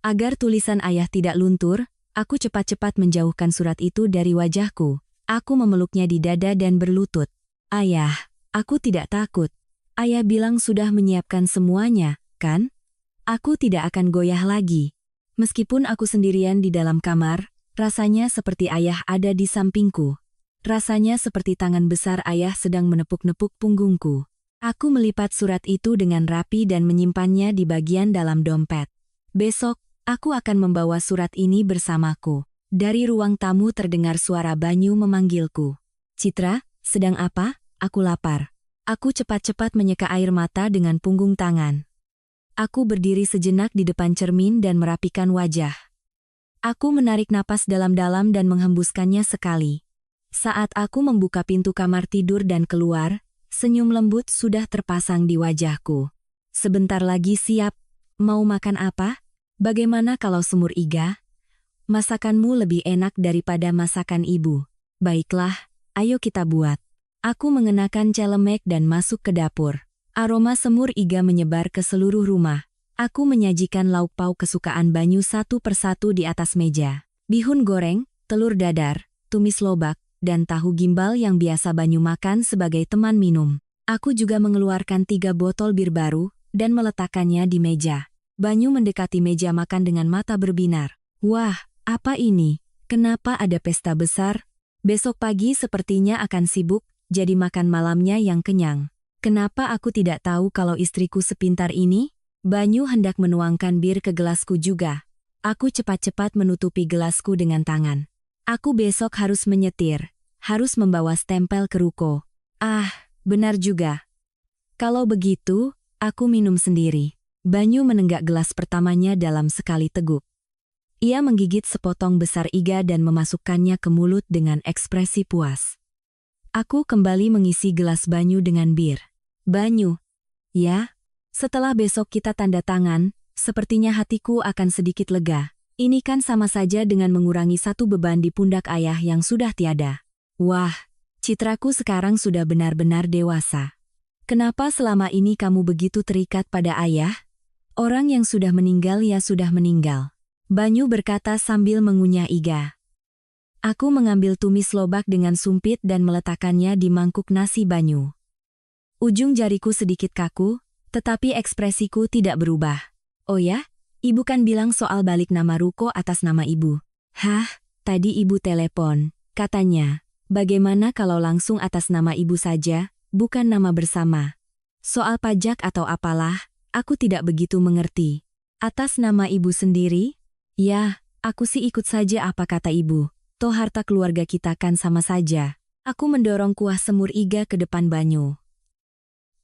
Agar tulisan ayah tidak luntur, aku cepat-cepat menjauhkan surat itu dari wajahku. Aku memeluknya di dada dan berlutut. Ayah, aku tidak takut. Ayah bilang sudah menyiapkan semuanya, kan? Aku tidak akan goyah lagi. Meskipun aku sendirian di dalam kamar, rasanya seperti ayah ada di sampingku. Rasanya seperti tangan besar ayah sedang menepuk-nepuk punggungku. Aku melipat surat itu dengan rapi dan menyimpannya di bagian dalam dompet. Besok, aku akan membawa surat ini bersamaku. Dari ruang tamu terdengar suara Banyu memanggilku. Citra, sedang apa? Aku lapar. Aku cepat-cepat menyeka air mata dengan punggung tangan. Aku berdiri sejenak di depan cermin dan merapikan wajah. Aku menarik napas dalam-dalam dan menghembuskannya sekali. Saat aku membuka pintu kamar tidur dan keluar, senyum lembut sudah terpasang di wajahku. Sebentar lagi siap. Mau makan apa? Bagaimana kalau semur iga? Masakanmu lebih enak daripada masakan ibu. Baiklah, ayo kita buat. Aku mengenakan celemek dan masuk ke dapur. Aroma semur iga menyebar ke seluruh rumah. Aku menyajikan lauk pauk kesukaan Banyu satu persatu di atas meja. Bihun goreng, telur dadar, tumis lobak, dan tahu gimbal yang biasa Banyu makan sebagai teman minum. Aku juga mengeluarkan 3 botol bir baru dan meletakkannya di meja. Banyu mendekati meja makan dengan mata berbinar. Wah, apa ini? Kenapa ada pesta besar? Besok pagi sepertinya akan sibuk, jadi makan malamnya yang kenyang. Kenapa aku tidak tahu kalau istriku sepintar ini? Banyu hendak menuangkan bir ke gelasku juga. Aku cepat-cepat menutupi gelasku dengan tangan. Aku besok harus menyetir, harus membawa stempel ke ruko. Ah, benar juga. Kalau begitu, aku minum sendiri. Banyu menenggak gelas pertamanya dalam sekali teguk. Ia menggigit sepotong besar iga dan memasukkannya ke mulut dengan ekspresi puas. Aku kembali mengisi gelas Banyu dengan bir. Banyu. Ya, setelah besok kita tanda tangan, sepertinya hatiku akan sedikit lega. Ini kan sama saja dengan mengurangi satu beban di pundak ayah yang sudah tiada. Wah, citraku sekarang sudah benar-benar dewasa. Kenapa selama ini kamu begitu terikat pada ayah? Orang yang sudah meninggal ya sudah meninggal. Banyu berkata sambil mengunyah iga. Aku mengambil tumis lobak dengan sumpit dan meletakkannya di mangkuk nasi Banyu. Ujung jariku sedikit kaku, tetapi ekspresiku tidak berubah. Oh ya, ibu kan bilang soal balik nama ruko atas nama ibu. Hah, tadi ibu telepon, katanya. Bagaimana kalau langsung atas nama ibu saja, bukan nama bersama? Soal pajak atau apalah, aku tidak begitu mengerti. Atas nama ibu sendiri? Ya, aku sih ikut saja apa kata ibu. Toh harta keluarga kita kan sama saja. Aku mendorong kuah semur iga ke depan Banyu.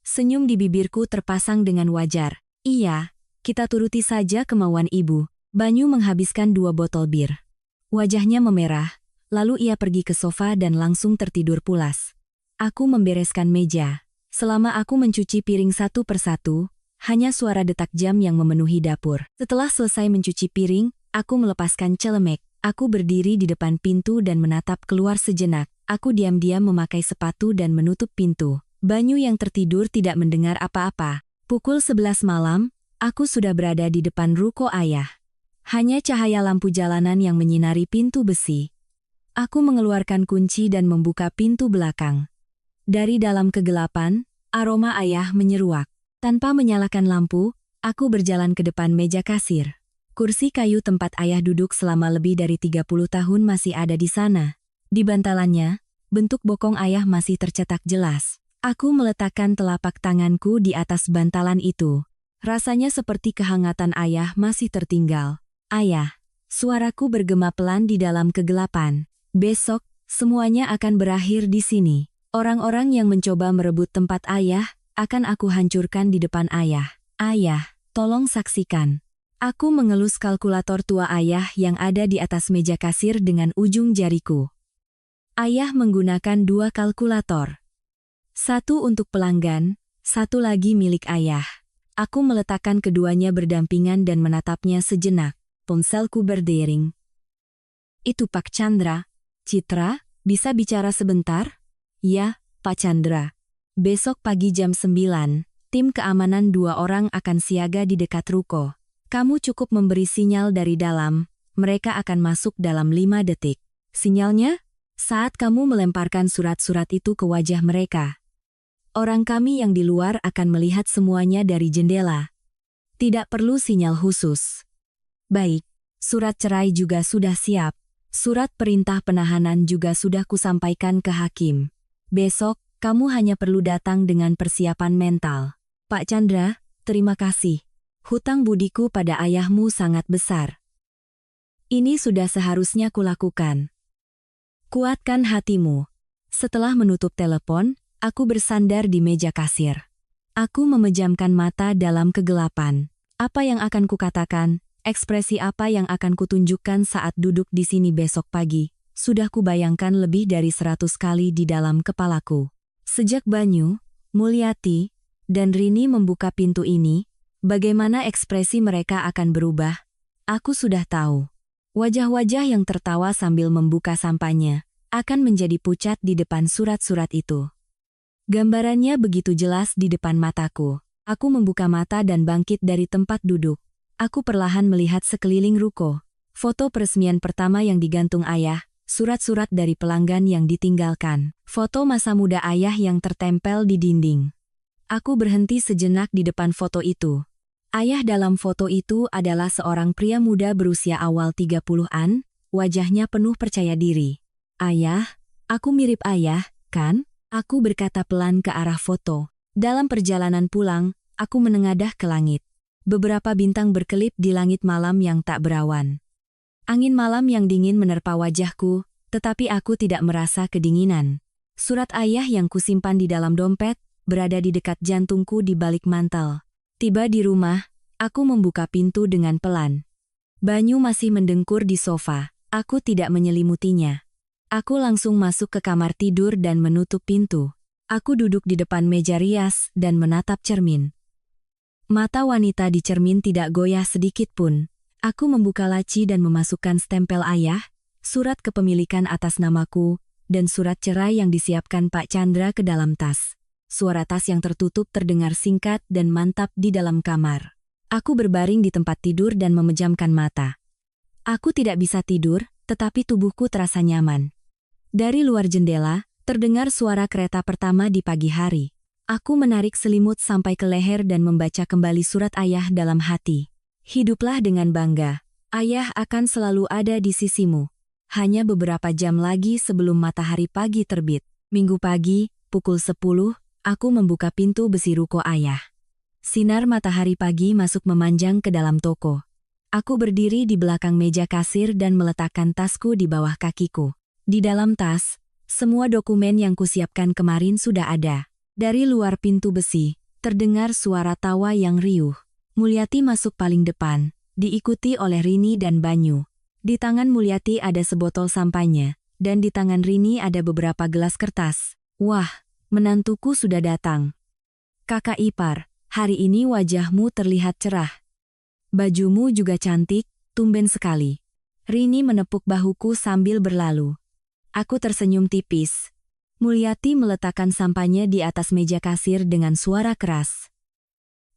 Senyum di bibirku terpasang dengan wajar. Iya, kita turuti saja kemauan ibu. Banyu menghabiskan 2 botol bir. Wajahnya memerah, lalu ia pergi ke sofa dan langsung tertidur pulas. Aku membereskan meja. Selama aku mencuci piring satu persatu, hanya suara detak jam yang memenuhi dapur. Setelah selesai mencuci piring, aku melepaskan celemek. Aku berdiri di depan pintu dan menatap keluar sejenak. Aku diam-diam memakai sepatu dan menutup pintu. Banyu yang tertidur tidak mendengar apa-apa. Pukul 11 malam, aku sudah berada di depan ruko ayah. Hanya cahaya lampu jalanan yang menyinari pintu besi. Aku mengeluarkan kunci dan membuka pintu belakang. Dari dalam kegelapan, aroma ayah menyeruak. Tanpa menyalakan lampu, aku berjalan ke depan meja kasir. Kursi kayu tempat ayah duduk selama lebih dari 30 tahun masih ada di sana. Di bantalannya, bentuk bokong ayah masih tercetak jelas. Aku meletakkan telapak tanganku di atas bantalan itu. Rasanya seperti kehangatan ayah masih tertinggal. Ayah, suaraku bergema pelan di dalam kegelapan. Besok, semuanya akan berakhir di sini. Orang-orang yang mencoba merebut tempat ayah, akan aku hancurkan di depan ayah. Ayah, tolong saksikan. Aku mengelus kalkulator tua ayah yang ada di atas meja kasir dengan ujung jariku. Ayah menggunakan 2 kalkulator. Satu untuk pelanggan, satu lagi milik ayah. Aku meletakkan keduanya berdampingan dan menatapnya sejenak. Ponselku berdering. Itu Pak Chandra. Citra, bisa bicara sebentar? Ya, Pak Chandra. Besok pagi jam 9, tim keamanan 2 orang akan siaga di dekat ruko. Kamu cukup memberi sinyal dari dalam, mereka akan masuk dalam 5 detik. Sinyalnya? Saat kamu melemparkan surat-surat itu ke wajah mereka. Orang kami yang di luar akan melihat semuanya dari jendela. Tidak perlu sinyal khusus. Baik, surat cerai juga sudah siap. Surat perintah penahanan juga sudah kusampaikan ke hakim. Besok, kamu hanya perlu datang dengan persiapan mental. Pak Chandra, terima kasih. Hutang budiku pada ayahmu sangat besar. Ini sudah seharusnya kulakukan. Kuatkan hatimu. Setelah menutup telepon, aku bersandar di meja kasir. Aku memejamkan mata dalam kegelapan. Apa yang akan kukatakan, ekspresi apa yang akan kutunjukkan saat duduk di sini besok pagi, sudah kubayangkan lebih dari 100 kali di dalam kepalaku. Sejak Banyu, Mulyati, dan Rini membuka pintu ini, bagaimana ekspresi mereka akan berubah? Aku sudah tahu. Wajah-wajah yang tertawa sambil membuka sampahnya akan menjadi pucat di depan surat-surat itu. Gambarannya begitu jelas di depan mataku. Aku membuka mata dan bangkit dari tempat duduk. Aku perlahan melihat sekeliling ruko. Foto peresmian pertama yang digantung ayah, surat-surat dari pelanggan yang ditinggalkan, foto masa muda ayah yang tertempel di dinding. Aku berhenti sejenak di depan foto itu. Ayah dalam foto itu adalah seorang pria muda berusia awal 30-an, wajahnya penuh percaya diri. Ayah, aku mirip ayah, kan? Aku berkata pelan ke arah foto. Dalam perjalanan pulang, aku menengadah ke langit. Beberapa bintang berkelip di langit malam yang tak berawan. Angin malam yang dingin menerpa wajahku, tetapi aku tidak merasa kedinginan. Surat ayah yang kusimpan di dalam dompet berada di dekat jantungku di balik mantel. Tiba di rumah, aku membuka pintu dengan pelan. Banyu masih mendengkur di sofa, aku tidak menyelimutinya. Aku langsung masuk ke kamar tidur dan menutup pintu. Aku duduk di depan meja rias dan menatap cermin. Mata wanita di cermin tidak goyah sedikit pun. Aku membuka laci dan memasukkan stempel ayah, surat kepemilikan atas namaku, dan surat cerai yang disiapkan Pak Chandra ke dalam tas. Suara tas yang tertutup terdengar singkat dan mantap di dalam kamar. Aku berbaring di tempat tidur dan memejamkan mata. Aku tidak bisa tidur, tetapi tubuhku terasa nyaman. Dari luar jendela, terdengar suara kereta pertama di pagi hari. Aku menarik selimut sampai ke leher dan membaca kembali surat ayah dalam hati. Hiduplah dengan bangga. Ayah akan selalu ada di sisimu. Hanya beberapa jam lagi sebelum matahari pagi terbit. Minggu pagi, pukul 10, aku membuka pintu besi ruko ayah. Sinar matahari pagi masuk memanjang ke dalam toko. Aku berdiri di belakang meja kasir dan meletakkan tasku di bawah kakiku. Di dalam tas, semua dokumen yang kusiapkan kemarin sudah ada. Dari luar pintu besi, terdengar suara tawa yang riuh. Mulyati masuk paling depan, diikuti oleh Rini dan Banyu. Di tangan Mulyati ada sebotol sampahnya, dan di tangan Rini ada beberapa gelas kertas. Wah! Menantuku sudah datang. Kakak ipar, hari ini wajahmu terlihat cerah. Bajumu juga cantik, tumben sekali. Rini menepuk bahuku sambil berlalu. Aku tersenyum tipis. Mulyati meletakkan sampahnya di atas meja kasir dengan suara keras.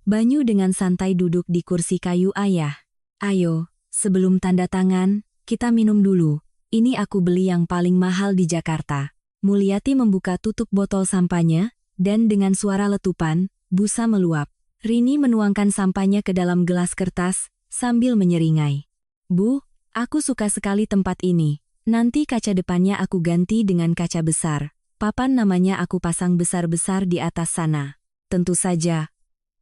Banyu dengan santai duduk di kursi kayu ayah. Ayo, sebelum tanda tangan, kita minum dulu. Ini aku beli yang paling mahal di Jakarta. Mulyati membuka tutup botol sampahnya, dan dengan suara letupan, busa meluap. Rini menuangkan sampahnya ke dalam gelas kertas, sambil menyeringai. Bu, aku suka sekali tempat ini. Nanti kaca depannya aku ganti dengan kaca besar. Papan namanya aku pasang besar-besar di atas sana. Tentu saja.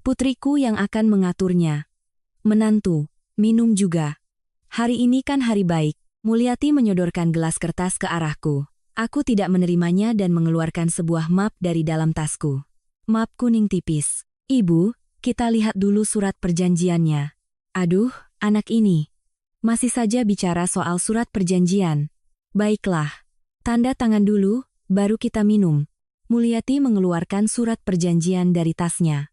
Putriku yang akan mengaturnya. Menantu, minum juga. Hari ini kan hari baik. Mulyati menyodorkan gelas kertas ke arahku. Aku tidak menerimanya dan mengeluarkan sebuah map dari dalam tasku. Map kuning tipis. Ibu, kita lihat dulu surat perjanjiannya. Aduh, anak ini. Masih saja bicara soal surat perjanjian. Baiklah. Tanda tangan dulu, baru kita minum. Mulyati mengeluarkan surat perjanjian dari tasnya.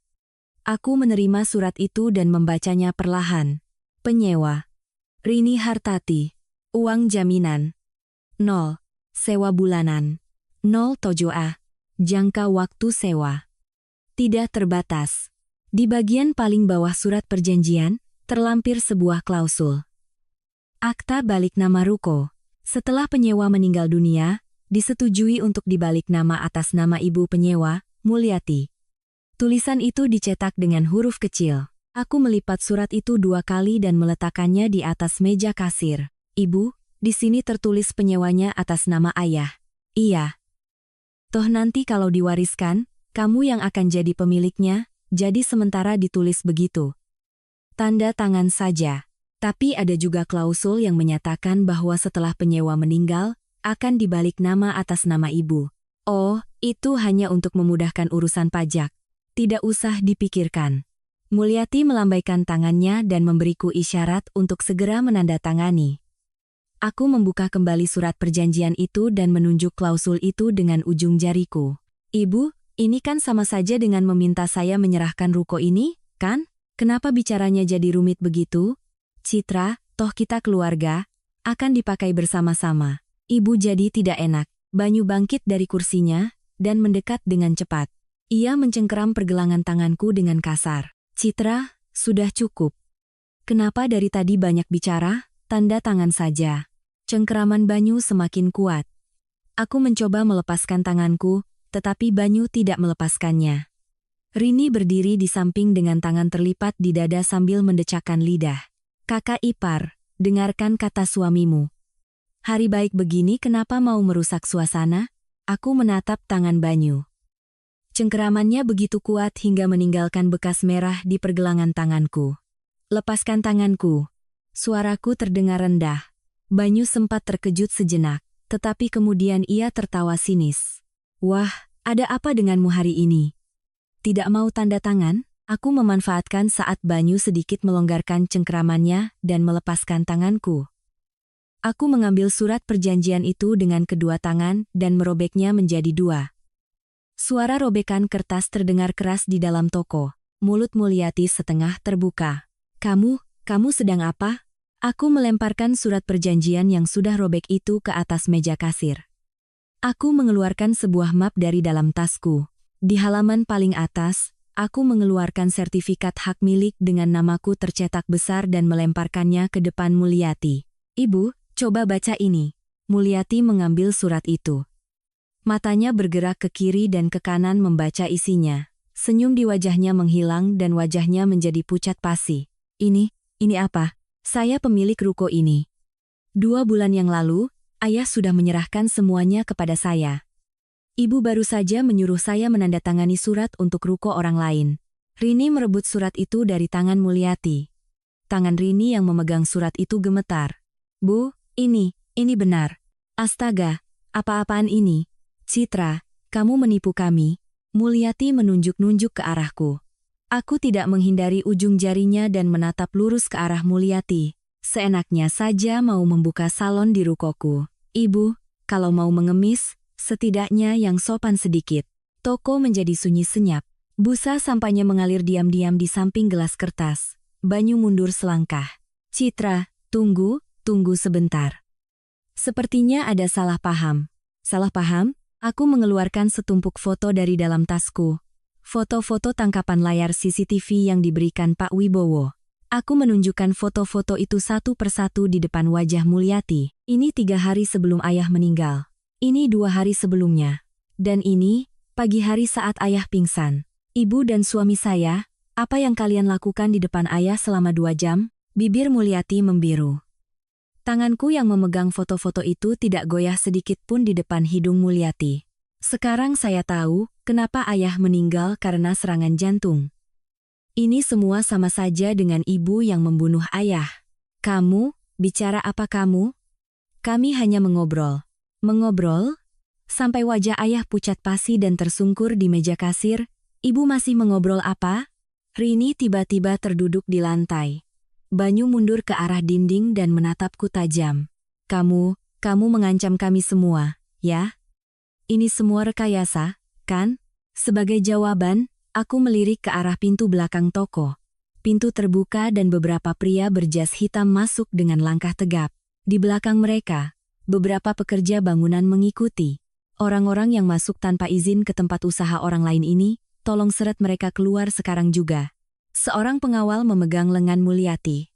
Aku menerima surat itu dan membacanya perlahan. Penyewa. Rini Hartati. Uang jaminan. 0. Sewa bulanan. 0 tojoa. Jangka waktu sewa. Tidak terbatas. Di bagian paling bawah surat perjanjian, terlampir sebuah klausul. Akta balik nama ruko. Setelah penyewa meninggal dunia, disetujui untuk dibalik nama atas nama ibu penyewa, Mulyati. Tulisan itu dicetak dengan huruf kecil. Aku melipat surat itu 2 kali dan meletakkannya di atas meja kasir. Ibu, di sini tertulis penyewanya atas nama ayah. Iya. Toh nanti kalau diwariskan, kamu yang akan jadi pemiliknya, jadi sementara ditulis begitu. Tanda tangan saja. Tapi ada juga klausul yang menyatakan bahwa setelah penyewa meninggal, akan dibalik nama atas nama ibu. Oh, itu hanya untuk memudahkan urusan pajak. Tidak usah dipikirkan. Mulyati melambaikan tangannya dan memberiku isyarat untuk segera menandatangani. Aku membuka kembali surat perjanjian itu dan menunjuk klausul itu dengan ujung jariku. Ibu, Ini kan sama saja dengan meminta saya menyerahkan ruko ini, kan? Kenapa bicaranya jadi rumit begitu? Citra, toh kita keluarga, akan dipakai bersama-sama. Ibu jadi tidak enak. Banyu bangkit dari kursinya, dan mendekat dengan cepat. Ia mencengkeram pergelangan tanganku dengan kasar. Citra, sudah cukup. Kenapa dari tadi banyak bicara? Tanda tangan saja. Cengkeraman Banyu semakin kuat. Aku mencoba melepaskan tanganku, tetapi Banyu tidak melepaskannya. Rini berdiri di samping dengan tangan terlipat di dada sambil mendecakkan lidah. Kakak ipar, dengarkan kata suamimu. Hari baik begini kenapa mau merusak suasana? Aku menatap tangan Banyu. Cengkeramannya begitu kuat hingga meninggalkan bekas merah di pergelangan tanganku. Lepaskan tanganku. Suaraku terdengar rendah. Banyu sempat terkejut sejenak, tetapi kemudian ia tertawa sinis. Wah, ada apa denganmu hari ini? Tidak mau tanda tangan? Aku memanfaatkan saat Banyu sedikit melonggarkan cengkeramannya dan melepaskan tanganku. Aku mengambil surat perjanjian itu dengan kedua tangan dan merobeknya menjadi dua. Suara robekan kertas terdengar keras di dalam toko. Mulut Mulyati setengah terbuka. Kamu sedang apa? Aku melemparkan surat perjanjian yang sudah robek itu ke atas meja kasir. Aku mengeluarkan sebuah map dari dalam tasku. Di halaman paling atas, aku mengeluarkan sertifikat hak milik dengan namaku tercetak besar dan melemparkannya ke depan Mulyati. Ibu, coba baca ini. Mulyati mengambil surat itu. Matanya bergerak ke kiri dan ke kanan membaca isinya. Senyum di wajahnya menghilang dan wajahnya menjadi pucat pasi. Ini apa? Saya pemilik ruko ini. 2 bulan yang lalu, ayah sudah menyerahkan semuanya kepada saya. Ibu baru saja menyuruh saya menandatangani surat untuk ruko orang lain. Rini merebut surat itu dari tangan Mulyati. Tangan Rini yang memegang surat itu gemetar. Bu, ini benar. Astaga, apa-apaan ini? Citra, kamu menipu kami. Mulyati menunjuk-nunjuk ke arahku. Aku tidak menghindari ujung jarinya dan menatap lurus ke arah Mulyati. Seenaknya saja mau membuka salon di rukoku. Ibu, kalau mau mengemis, setidaknya yang sopan sedikit. Toko menjadi sunyi senyap. Busa sampahnya mengalir diam-diam di samping gelas kertas. Banyu mundur selangkah. Citra, tunggu sebentar. Sepertinya ada salah paham. Salah paham? Aku mengeluarkan setumpuk foto dari dalam tasku. Foto-foto tangkapan layar CCTV yang diberikan Pak Wibowo. Aku menunjukkan foto-foto itu satu persatu di depan wajah Mulyati. Ini 3 hari sebelum ayah meninggal. Ini 2 hari sebelumnya. Dan ini, pagi hari saat ayah pingsan. Ibu dan suami saya, apa yang kalian lakukan di depan ayah selama 2 jam? Bibir Mulyati membiru. Tanganku yang memegang foto-foto itu tidak goyah sedikit pun di depan hidung Mulyati. Sekarang saya tahu, kenapa ayah meninggal karena serangan jantung. Ini semua sama saja dengan ibu yang membunuh ayah. Kamu, bicara apa kamu? Kami hanya mengobrol. Mengobrol? Sampai wajah ayah pucat pasi dan tersungkur di meja kasir. Ibu masih mengobrol apa? Rini tiba-tiba terduduk di lantai. Banyu mundur ke arah dinding dan menatapku tajam. Kamu mengancam kami semua, ya? Ini semua rekayasa, kan? Sebagai jawaban, aku melirik ke arah pintu belakang toko. Pintu terbuka dan beberapa pria berjas hitam masuk dengan langkah tegap. Di belakang mereka, beberapa pekerja bangunan mengikuti. Orang-orang yang masuk tanpa izin ke tempat usaha orang lain ini, tolong seret mereka keluar sekarang juga. Seorang pengawal memegang lengan Mulyati.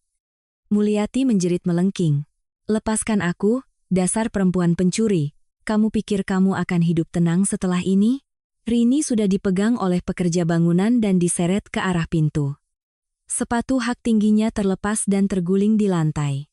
Mulyati menjerit melengking. Lepaskan aku, dasar perempuan pencuri. Kamu pikir kamu akan hidup tenang setelah ini? Rini sudah dipegang oleh pekerja bangunan dan diseret ke arah pintu. Sepatu hak tingginya terlepas dan terguling di lantai.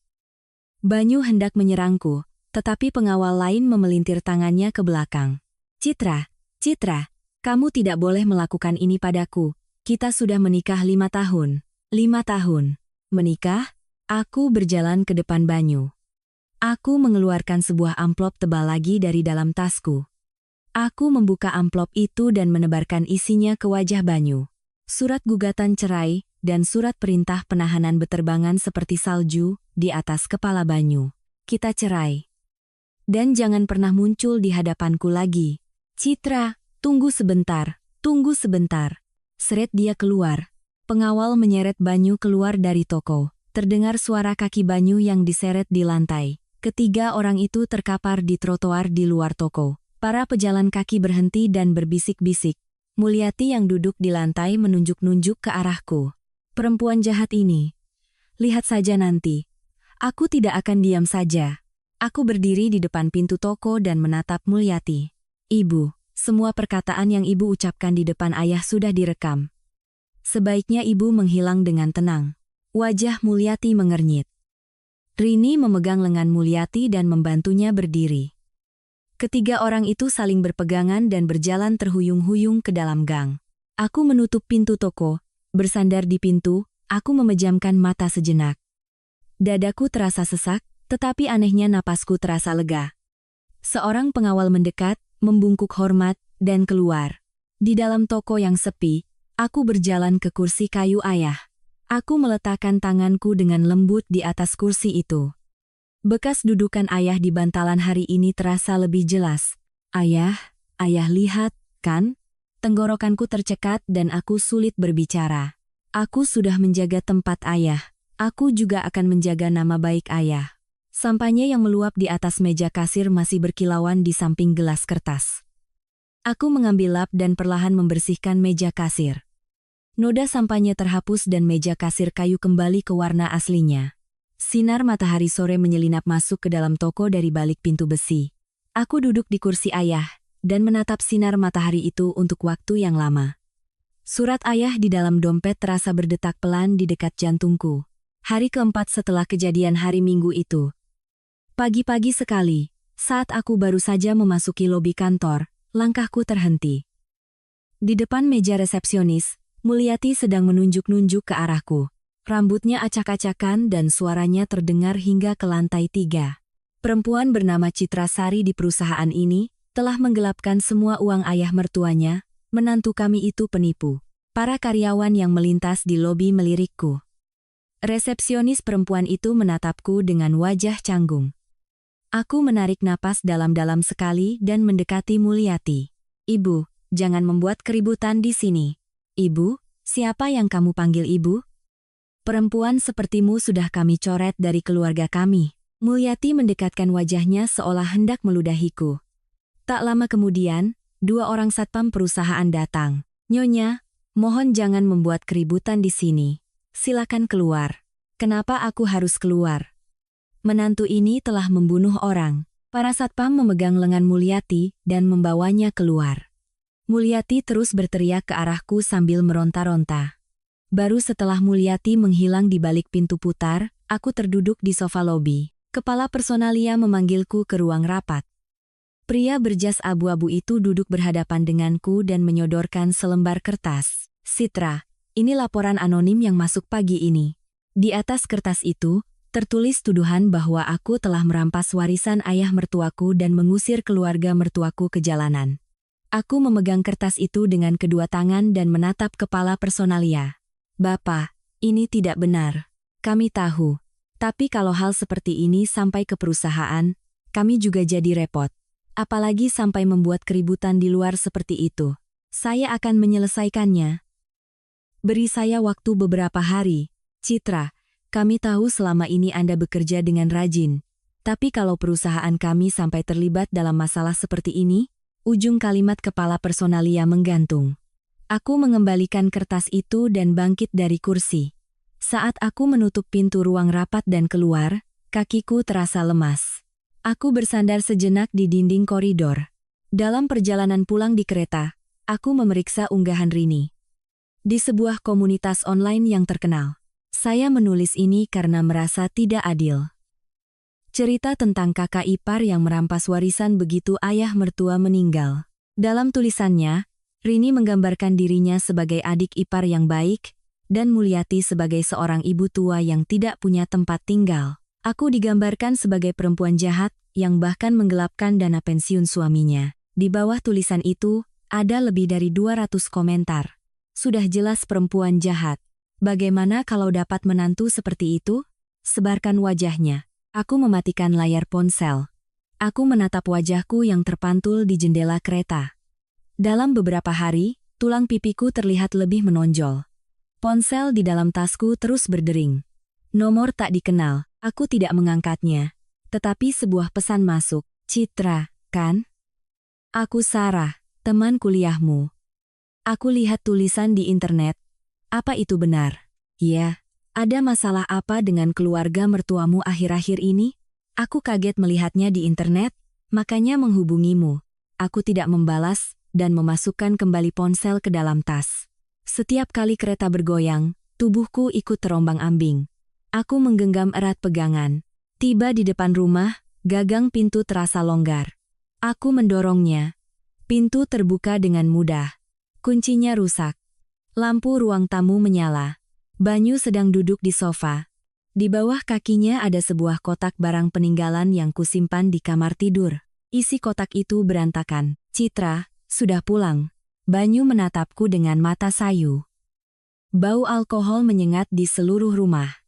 Banyu hendak menyerangku, tetapi pengawal lain memelintir tangannya ke belakang. Citra, kamu tidak boleh melakukan ini padaku. Kita sudah menikah 5 tahun. 5 tahun. Menikah? Aku berjalan ke depan Banyu. Aku mengeluarkan sebuah amplop tebal lagi dari dalam tasku. Aku membuka amplop itu dan menebarkan isinya ke wajah Banyu. Surat gugatan cerai dan surat perintah penahanan beterbangan seperti salju di atas kepala Banyu. Kita cerai. Dan jangan pernah muncul di hadapanku lagi. Citra, tunggu sebentar. Tunggu sebentar. Seret dia keluar. Pengawal menyeret Banyu keluar dari toko. Terdengar suara kaki Banyu yang diseret di lantai. Ketiga orang itu terkapar di trotoar di luar toko. Para pejalan kaki berhenti dan berbisik-bisik. Mulyati yang duduk di lantai menunjuk-nunjuk ke arahku. Perempuan jahat ini. Lihat saja nanti. Aku tidak akan diam saja. Aku berdiri di depan pintu toko dan menatap Mulyati. Ibu, semua perkataan yang ibu ucapkan di depan ayah sudah direkam. Sebaiknya ibu menghilang dengan tenang. Wajah Mulyati mengernyit. Rini memegang lengan Mulyati dan membantunya berdiri. Ketiga orang itu saling berpegangan dan berjalan terhuyung-huyung ke dalam gang. Aku menutup pintu toko, bersandar di pintu, aku memejamkan mata sejenak. Dadaku terasa sesak, tetapi anehnya napasku terasa lega. Seorang pengawal mendekat, membungkuk hormat, dan keluar. Di dalam toko yang sepi, aku berjalan ke kursi kayu ayah. Aku meletakkan tanganku dengan lembut di atas kursi itu. Bekas dudukan ayah di bantalan hari ini terasa lebih jelas. Ayah lihat, kan? Tenggorokanku tercekat dan aku sulit berbicara. Aku sudah menjaga tempat ayah. Aku juga akan menjaga nama baik ayah. Sampahnya yang meluap di atas meja kasir masih berkilauan di samping gelas kertas. Aku mengambil lap dan perlahan membersihkan meja kasir. Noda sampahnya terhapus dan meja kasir kayu kembali ke warna aslinya. Sinar matahari sore menyelinap masuk ke dalam toko dari balik pintu besi. Aku duduk di kursi ayah, dan menatap sinar matahari itu untuk waktu yang lama. Surat ayah di dalam dompet terasa berdetak pelan di dekat jantungku. Hari keempat setelah kejadian hari Minggu itu. Pagi-pagi sekali, saat aku baru saja memasuki lobi kantor, langkahku terhenti. Di depan meja resepsionis, Mulyati sedang menunjuk-nunjuk ke arahku. Rambutnya acak-acakan dan suaranya terdengar hingga ke lantai 3. Perempuan bernama Citra Sari di perusahaan ini telah menggelapkan semua uang ayah mertuanya. Menantu kami itu penipu. Para karyawan yang melintas di lobi melirikku. Resepsionis perempuan itu menatapku dengan wajah canggung. Aku menarik napas dalam-dalam sekali dan mendekati Mulyati. Ibu, jangan membuat keributan di sini. Ibu, siapa yang kamu panggil ibu? Perempuan sepertimu sudah kami coret dari keluarga kami. Mulyati mendekatkan wajahnya seolah hendak meludahiku. Tak lama kemudian, 2 orang satpam perusahaan datang. Nyonya, mohon jangan membuat keributan di sini. Silakan keluar. Kenapa aku harus keluar? Menantu ini telah membunuh orang. Para satpam memegang lengan Mulyati dan membawanya keluar. Mulyati terus berteriak ke arahku sambil meronta-ronta. Baru setelah Mulyati menghilang di balik pintu putar, aku terduduk di sofa lobi. Kepala personalia memanggilku ke ruang rapat. Pria berjas abu-abu itu duduk berhadapan denganku dan menyodorkan selembar kertas. Citra, ini laporan anonim yang masuk pagi ini. Di atas kertas itu, tertulis tuduhan bahwa aku telah merampas warisan ayah mertuaku dan mengusir keluarga mertuaku ke jalanan. Aku memegang kertas itu dengan kedua tangan dan menatap kepala personalia. Bapak, ini tidak benar. Kami tahu. Tapi kalau hal seperti ini sampai ke perusahaan, kami juga jadi repot. Apalagi sampai membuat keributan di luar seperti itu. Saya akan menyelesaikannya. Beri saya waktu beberapa hari. Citra, kami tahu selama ini Anda bekerja dengan rajin. Tapi kalau perusahaan kami sampai terlibat dalam masalah seperti ini, ujung kalimat kepala personalia menggantung. Aku mengembalikan kertas itu dan bangkit dari kursi. Saat aku menutup pintu ruang rapat dan keluar, kakiku terasa lemas. Aku bersandar sejenak di dinding koridor. Dalam perjalanan pulang di kereta, aku memeriksa unggahan Rini. Di sebuah komunitas online yang terkenal. Saya menulis ini karena merasa tidak adil. Cerita tentang kakak ipar yang merampas warisan begitu ayah mertua meninggal. Dalam tulisannya, Rini menggambarkan dirinya sebagai adik ipar yang baik, dan Mulyati sebagai seorang ibu tua yang tidak punya tempat tinggal. Aku digambarkan sebagai perempuan jahat yang bahkan menggelapkan dana pensiun suaminya. Di bawah tulisan itu, ada lebih dari 200 komentar. Sudah jelas perempuan jahat. Bagaimana kalau dapat menantu seperti itu? Sebarkan wajahnya. Aku mematikan layar ponsel. Aku menatap wajahku yang terpantul di jendela kereta. Dalam beberapa hari, Tulang pipiku terlihat lebih menonjol. Ponsel di dalam tasku terus berdering. Nomor tak dikenal, aku tidak mengangkatnya. Tetapi sebuah pesan masuk. Citra, kan? Aku Sarah, teman kuliahmu. Aku lihat tulisan di internet. Apa itu benar? Ya, ada masalah apa dengan keluarga mertuamu akhir-akhir ini? Aku kaget melihatnya di internet, makanya menghubungimu. Aku tidak membalas dan memasukkan kembali ponsel ke dalam tas. Setiap kali kereta bergoyang, tubuhku ikut terombang-ambing. Aku menggenggam erat pegangan. Tiba di depan rumah, gagang pintu terasa longgar. Aku mendorongnya. Pintu terbuka dengan mudah. Kuncinya rusak. Lampu ruang tamu menyala. Banyu sedang duduk di sofa. Di bawah kakinya ada sebuah kotak barang peninggalan yang kusimpan di kamar tidur. Isi kotak itu berantakan. Citra, sudah pulang. Banyu menatapku dengan mata sayu. Bau alkohol menyengat di seluruh rumah.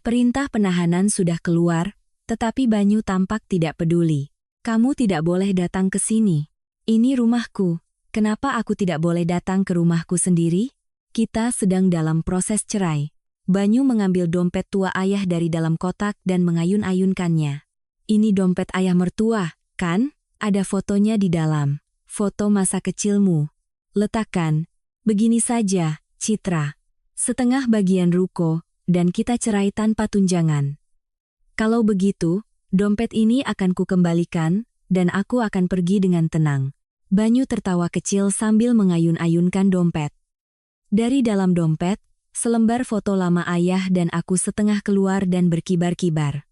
Perintah penahanan sudah keluar, tetapi Banyu tampak tidak peduli. Kamu tidak boleh datang ke sini. Ini rumahku. Kenapa aku tidak boleh datang ke rumahku sendiri? Kita sedang dalam proses cerai. Banyu mengambil dompet tua ayah dari dalam kotak dan mengayun-ayunkannya. Ini dompet ayah mertua, kan? Ada fotonya di dalam. Foto masa kecilmu. Letakkan. Begini saja, Citra. Setengah bagian ruko, dan kita cerai tanpa tunjangan. Kalau begitu, dompet ini akan kukembalikan, dan aku akan pergi dengan tenang. Banyu tertawa kecil sambil mengayun-ayunkan dompet. Dari dalam dompet, selembar foto lama ayah dan aku setengah keluar dan berkibar-kibar.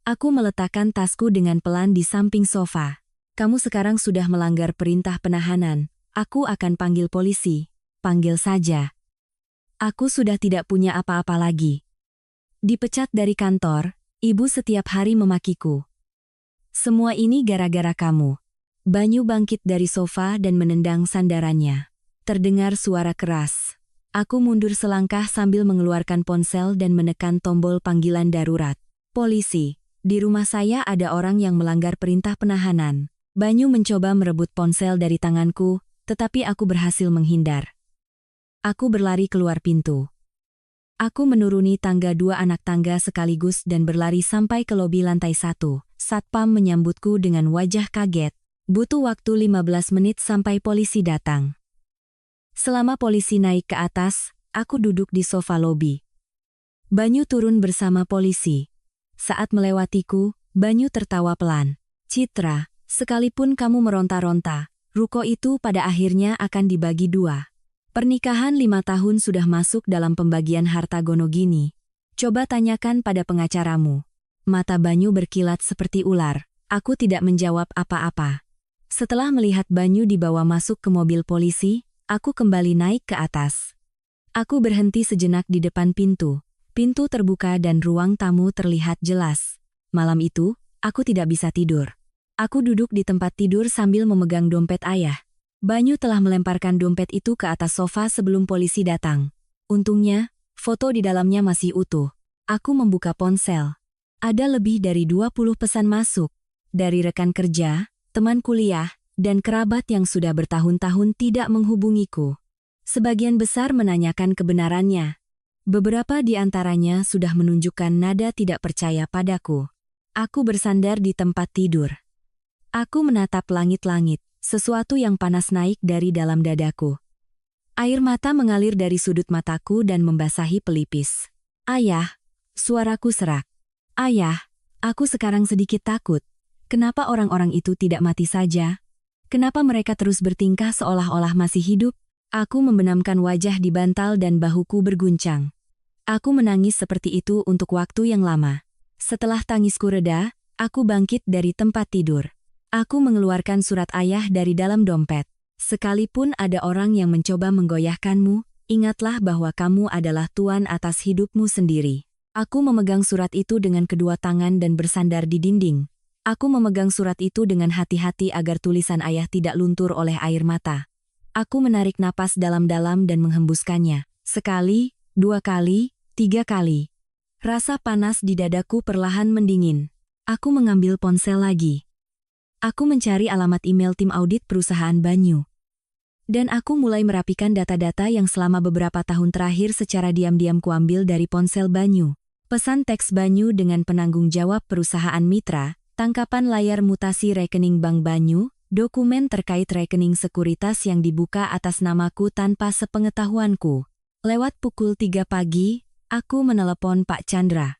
Aku meletakkan tasku dengan pelan di samping sofa. Kamu sekarang sudah melanggar perintah penahanan. Aku akan panggil polisi. Panggil saja. Aku sudah tidak punya apa-apa lagi. Dipecat dari kantor, ibu setiap hari memakiku. Semua ini gara-gara kamu. Banyu bangkit dari sofa dan menendang sandarannya. Terdengar suara keras. Aku mundur selangkah sambil mengeluarkan ponsel dan menekan tombol panggilan darurat. Polisi, di rumah saya ada orang yang melanggar perintah penahanan. Banyu mencoba merebut ponsel dari tanganku, tetapi aku berhasil menghindar. Aku berlari keluar pintu. Aku menuruni tangga 2 anak tangga sekaligus dan berlari sampai ke lobi lantai 1. Satpam menyambutku dengan wajah kaget. Butuh waktu 15 menit sampai polisi datang. Selama polisi naik ke atas, aku duduk di sofa lobi. Banyu turun bersama polisi. Saat melewatiku, Banyu tertawa pelan. Citra, sekalipun kamu meronta-ronta, ruko itu pada akhirnya akan dibagi 2. Pernikahan 5 tahun sudah masuk dalam pembagian harta gonogini. Coba tanyakan pada pengacaramu. Mata Banyu berkilat seperti ular. Aku tidak menjawab apa-apa. Setelah melihat Banyu dibawa masuk ke mobil polisi, aku kembali naik ke atas. Aku berhenti sejenak di depan pintu. Pintu terbuka dan ruang tamu terlihat jelas. Malam itu, aku tidak bisa tidur. Aku duduk di tempat tidur sambil memegang dompet ayah. Banyu telah melemparkan dompet itu ke atas sofa sebelum polisi datang. Untungnya, foto di dalamnya masih utuh. Aku membuka ponsel. Ada lebih dari 20 pesan masuk. Dari rekan kerja, teman kuliah, dan kerabat yang sudah bertahun-tahun tidak menghubungiku. Sebagian besar menanyakan kebenarannya. Beberapa di antaranya sudah menunjukkan nada tidak percaya padaku. Aku bersandar di tempat tidur. Aku menatap langit-langit. Sesuatu yang panas naik dari dalam dadaku. Air mata mengalir dari sudut mataku dan membasahi pelipis. Ayah, suaraku serak. Ayah, aku sekarang sedikit takut. Kenapa orang-orang itu tidak mati saja? Kenapa mereka terus bertingkah seolah-olah masih hidup? Aku membenamkan wajah di bantal dan bahuku berguncang. Aku menangis seperti itu untuk waktu yang lama. Setelah tangisku reda, aku bangkit dari tempat tidur. Aku mengeluarkan surat ayah dari dalam dompet. Sekalipun ada orang yang mencoba menggoyahkanmu, ingatlah bahwa kamu adalah tuan atas hidupmu sendiri. Aku memegang surat itu dengan kedua tangan dan bersandar di dinding. Aku memegang surat itu dengan hati-hati agar tulisan ayah tidak luntur oleh air mata. Aku menarik napas dalam-dalam dan menghembuskannya. Sekali, 2 kali, 3 kali. Rasa panas di dadaku perlahan mendingin. Aku mengambil ponsel lagi. Aku mencari alamat email tim audit perusahaan Banyu. Dan aku mulai merapikan data-data yang selama beberapa tahun terakhir secara diam-diam kuambil dari ponsel Banyu. Pesan teks Banyu dengan penanggung jawab perusahaan mitra, tangkapan layar mutasi rekening Bank Banyu, dokumen terkait rekening sekuritas yang dibuka atas namaku tanpa sepengetahuanku. Lewat pukul 3 pagi, aku menelepon Pak Chandra.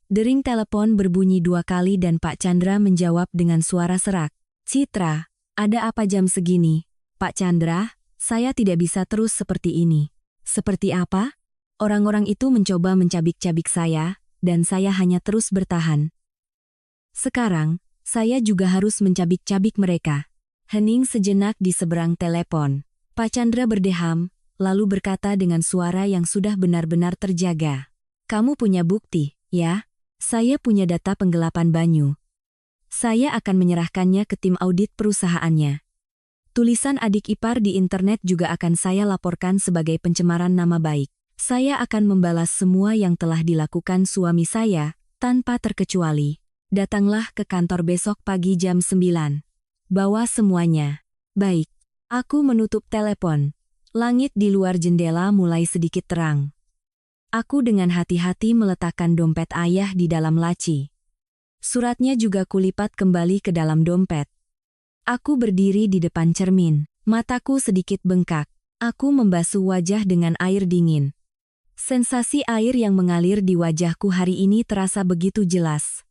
Dering telepon berbunyi 2 kali dan Pak Chandra menjawab dengan suara serak. "Citra, ada apa jam segini?" "Pak Chandra, saya tidak bisa terus seperti ini." "Seperti apa?" "Orang-orang itu mencoba mencabik-cabik saya, dan saya hanya terus bertahan. Sekarang, saya juga harus mencabik-cabik mereka." Hening sejenak di seberang telepon. Pak Chandra berdeham, lalu berkata dengan suara yang sudah benar-benar terjaga. "Kamu punya bukti, ya?" "Saya punya data penggelapan Banyu. Saya akan menyerahkannya ke tim audit perusahaannya. Tulisan adik ipar di internet juga akan saya laporkan sebagai pencemaran nama baik. Saya akan membalas semua yang telah dilakukan suami saya, tanpa terkecuali. Datanglah ke kantor besok pagi jam 9. Bawa semuanya." "Baik." Aku menutup telepon. Langit di luar jendela mulai sedikit terang. Aku dengan hati-hati meletakkan dompet ayah di dalam laci. Suratnya juga kulipat kembali ke dalam dompet. Aku berdiri di depan cermin. Mataku sedikit bengkak. Aku membasuh wajah dengan air dingin. Sensasi air yang mengalir di wajahku hari ini terasa begitu jelas.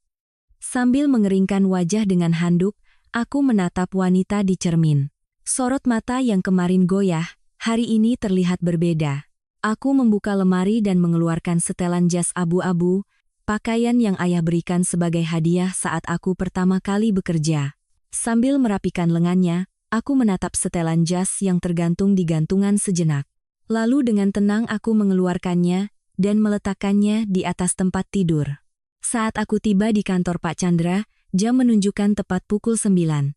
Sambil mengeringkan wajah dengan handuk, aku menatap wanita di cermin. Sorot mata yang kemarin goyah, hari ini terlihat berbeda. Aku membuka lemari dan mengeluarkan setelan jas abu-abu, pakaian yang ayah berikan sebagai hadiah saat aku pertama kali bekerja. Sambil merapikan lengannya, aku menatap setelan jas yang tergantung di gantungan sejenak. Lalu dengan tenang aku mengeluarkannya dan meletakkannya di atas tempat tidur. Saat aku tiba di kantor Pak Chandra, jam menunjukkan tepat pukul 9.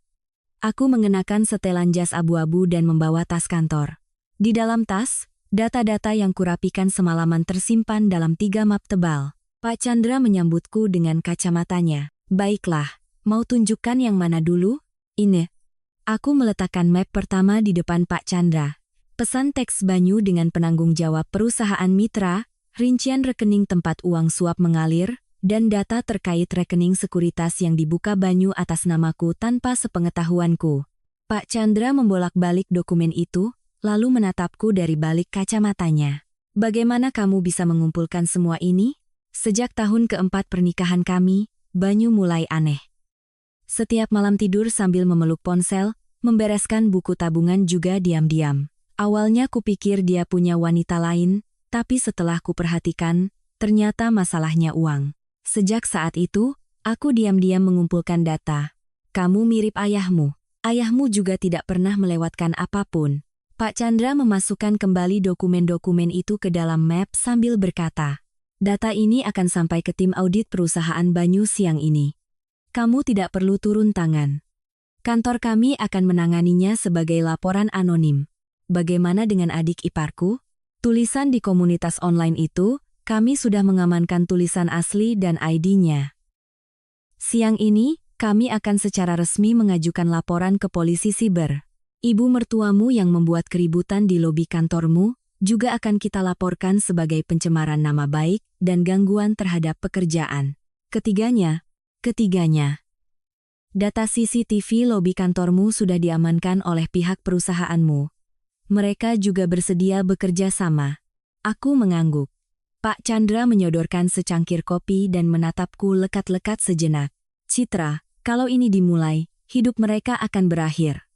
Aku mengenakan setelan jas abu-abu dan membawa tas kantor. Di dalam tas, data-data yang kurapikan semalaman tersimpan dalam 3 map tebal. Pak Chandra menyambutku dengan kacamatanya. "Baiklah, mau tunjukkan yang mana dulu?" "Ini." Aku meletakkan map pertama di depan Pak Chandra. Pesan teks Banyu dengan penanggung jawab perusahaan mitra, rincian rekening tempat uang suap mengalir, dan data terkait rekening sekuritas yang dibuka Banyu atas namaku tanpa sepengetahuanku. Pak Chandra membolak-balik dokumen itu, lalu menatapku dari balik kacamatanya. "Bagaimana kamu bisa mengumpulkan semua ini? Sejak tahun keempat pernikahan kami, Banyu mulai aneh. Setiap malam tidur sambil memeluk ponsel, membereskan buku tabungan juga diam-diam. Awalnya kupikir dia punya wanita lain, tapi setelah kuperhatikan, ternyata masalahnya uang. Sejak saat itu, aku diam-diam mengumpulkan data. Kamu mirip ayahmu. Ayahmu juga tidak pernah melewatkan apapun." Pak Chandra memasukkan kembali dokumen-dokumen itu ke dalam map sambil berkata, "Data ini akan sampai ke tim audit perusahaan Banyu siang ini. Kamu tidak perlu turun tangan. Kantor kami akan menanganinya sebagai laporan anonim. Bagaimana dengan adik iparku?" Tulisan di komunitas online itu, kami sudah mengamankan tulisan asli dan ID-nya. Siang ini, kami akan secara resmi mengajukan laporan ke polisi siber. Ibu mertuamu yang membuat keributan di lobi kantormu, juga akan kita laporkan sebagai pencemaran nama baik dan gangguan terhadap pekerjaan. Ketiganya. Data CCTV lobi kantormu sudah diamankan oleh pihak perusahaanmu. Mereka juga bersedia bekerja sama. Aku mengangguk. Pak Chandra menyodorkan secangkir kopi dan menatapku lekat-lekat sejenak. "Citra, kalau ini dimulai, hidup mereka akan berakhir."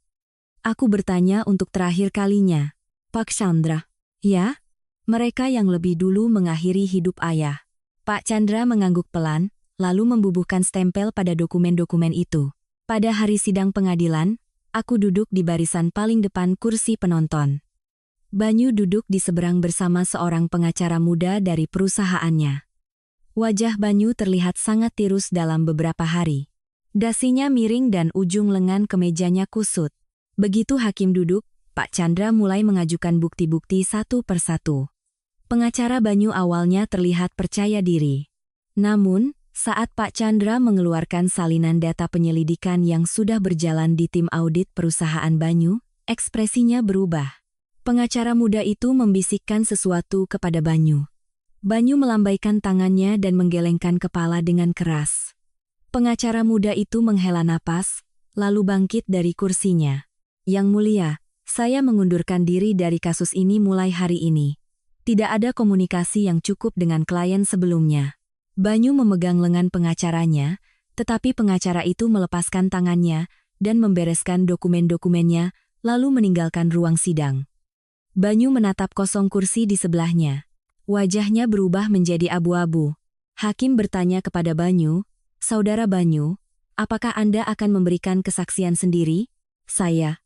Aku bertanya untuk terakhir kalinya. "Pak Chandra." "Ya?" "Mereka yang lebih dulu mengakhiri hidup ayah." Pak Chandra mengangguk pelan, lalu membubuhkan stempel pada dokumen-dokumen itu. Pada hari sidang pengadilan, aku duduk di barisan paling depan kursi penonton. Banyu duduk di seberang bersama seorang pengacara muda dari perusahaannya. Wajah Banyu terlihat sangat tirus dalam beberapa hari. Dasinya miring dan ujung lengan kemejanya kusut. Begitu hakim duduk, Pak Chandra mulai mengajukan bukti-bukti satu persatu. Pengacara Banyu awalnya terlihat percaya diri. Namun, saat Pak Chandra mengeluarkan salinan data penyelidikan yang sudah berjalan di tim audit perusahaan Banyu, Ekspresinya berubah. Pengacara muda itu membisikkan sesuatu kepada Banyu. Banyu melambaikan tangannya dan menggelengkan kepala dengan keras. Pengacara muda itu menghela napas, lalu bangkit dari kursinya. Yang mulia, saya mengundurkan diri dari kasus ini mulai hari ini. Tidak ada komunikasi yang cukup dengan klien sebelumnya. Banyu memegang lengan pengacaranya, tetapi pengacara itu melepaskan tangannya dan membereskan dokumen-dokumennya, lalu meninggalkan ruang sidang. Banyu menatap kosong kursi di sebelahnya. Wajahnya berubah menjadi abu-abu. Hakim bertanya kepada Banyu, "Saudara Banyu, apakah Anda akan memberikan kesaksian sendiri?" Saya.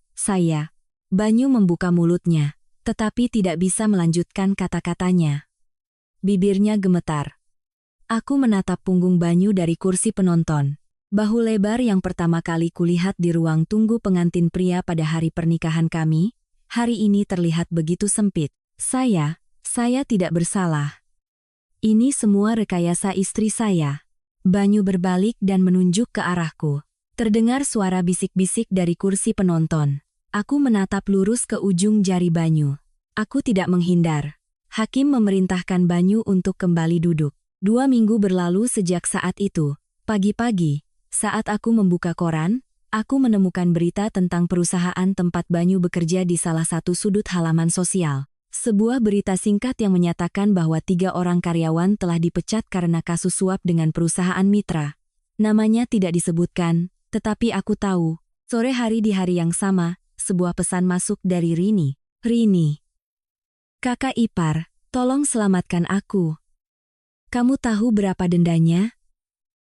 Banyu membuka mulutnya, tetapi tidak bisa melanjutkan kata-katanya. Bibirnya gemetar. Aku menatap punggung Banyu dari kursi penonton. Bahu lebar yang pertama kali kulihat di ruang tunggu pengantin pria pada hari pernikahan kami, hari ini terlihat begitu sempit. Saya tidak bersalah. Ini semua rekayasa istri saya. Banyu berbalik dan menunjuk ke arahku. Terdengar suara bisik-bisik dari kursi penonton. Aku menatap lurus ke ujung jari Banyu. Aku tidak menghindar. Hakim memerintahkan Banyu untuk kembali duduk. 2 minggu berlalu sejak saat itu. Pagi-pagi, saat aku membuka koran, aku menemukan berita tentang perusahaan tempat Banyu bekerja di salah satu sudut halaman sosial. Sebuah berita singkat yang menyatakan bahwa 3 orang karyawan telah dipecat karena kasus suap dengan perusahaan mitra. Namanya tidak disebutkan, tetapi aku tahu. Sore hari di hari yang sama, sebuah pesan masuk dari Rini. "Rini, kakak ipar, tolong selamatkan aku. Kamu tahu berapa dendanya?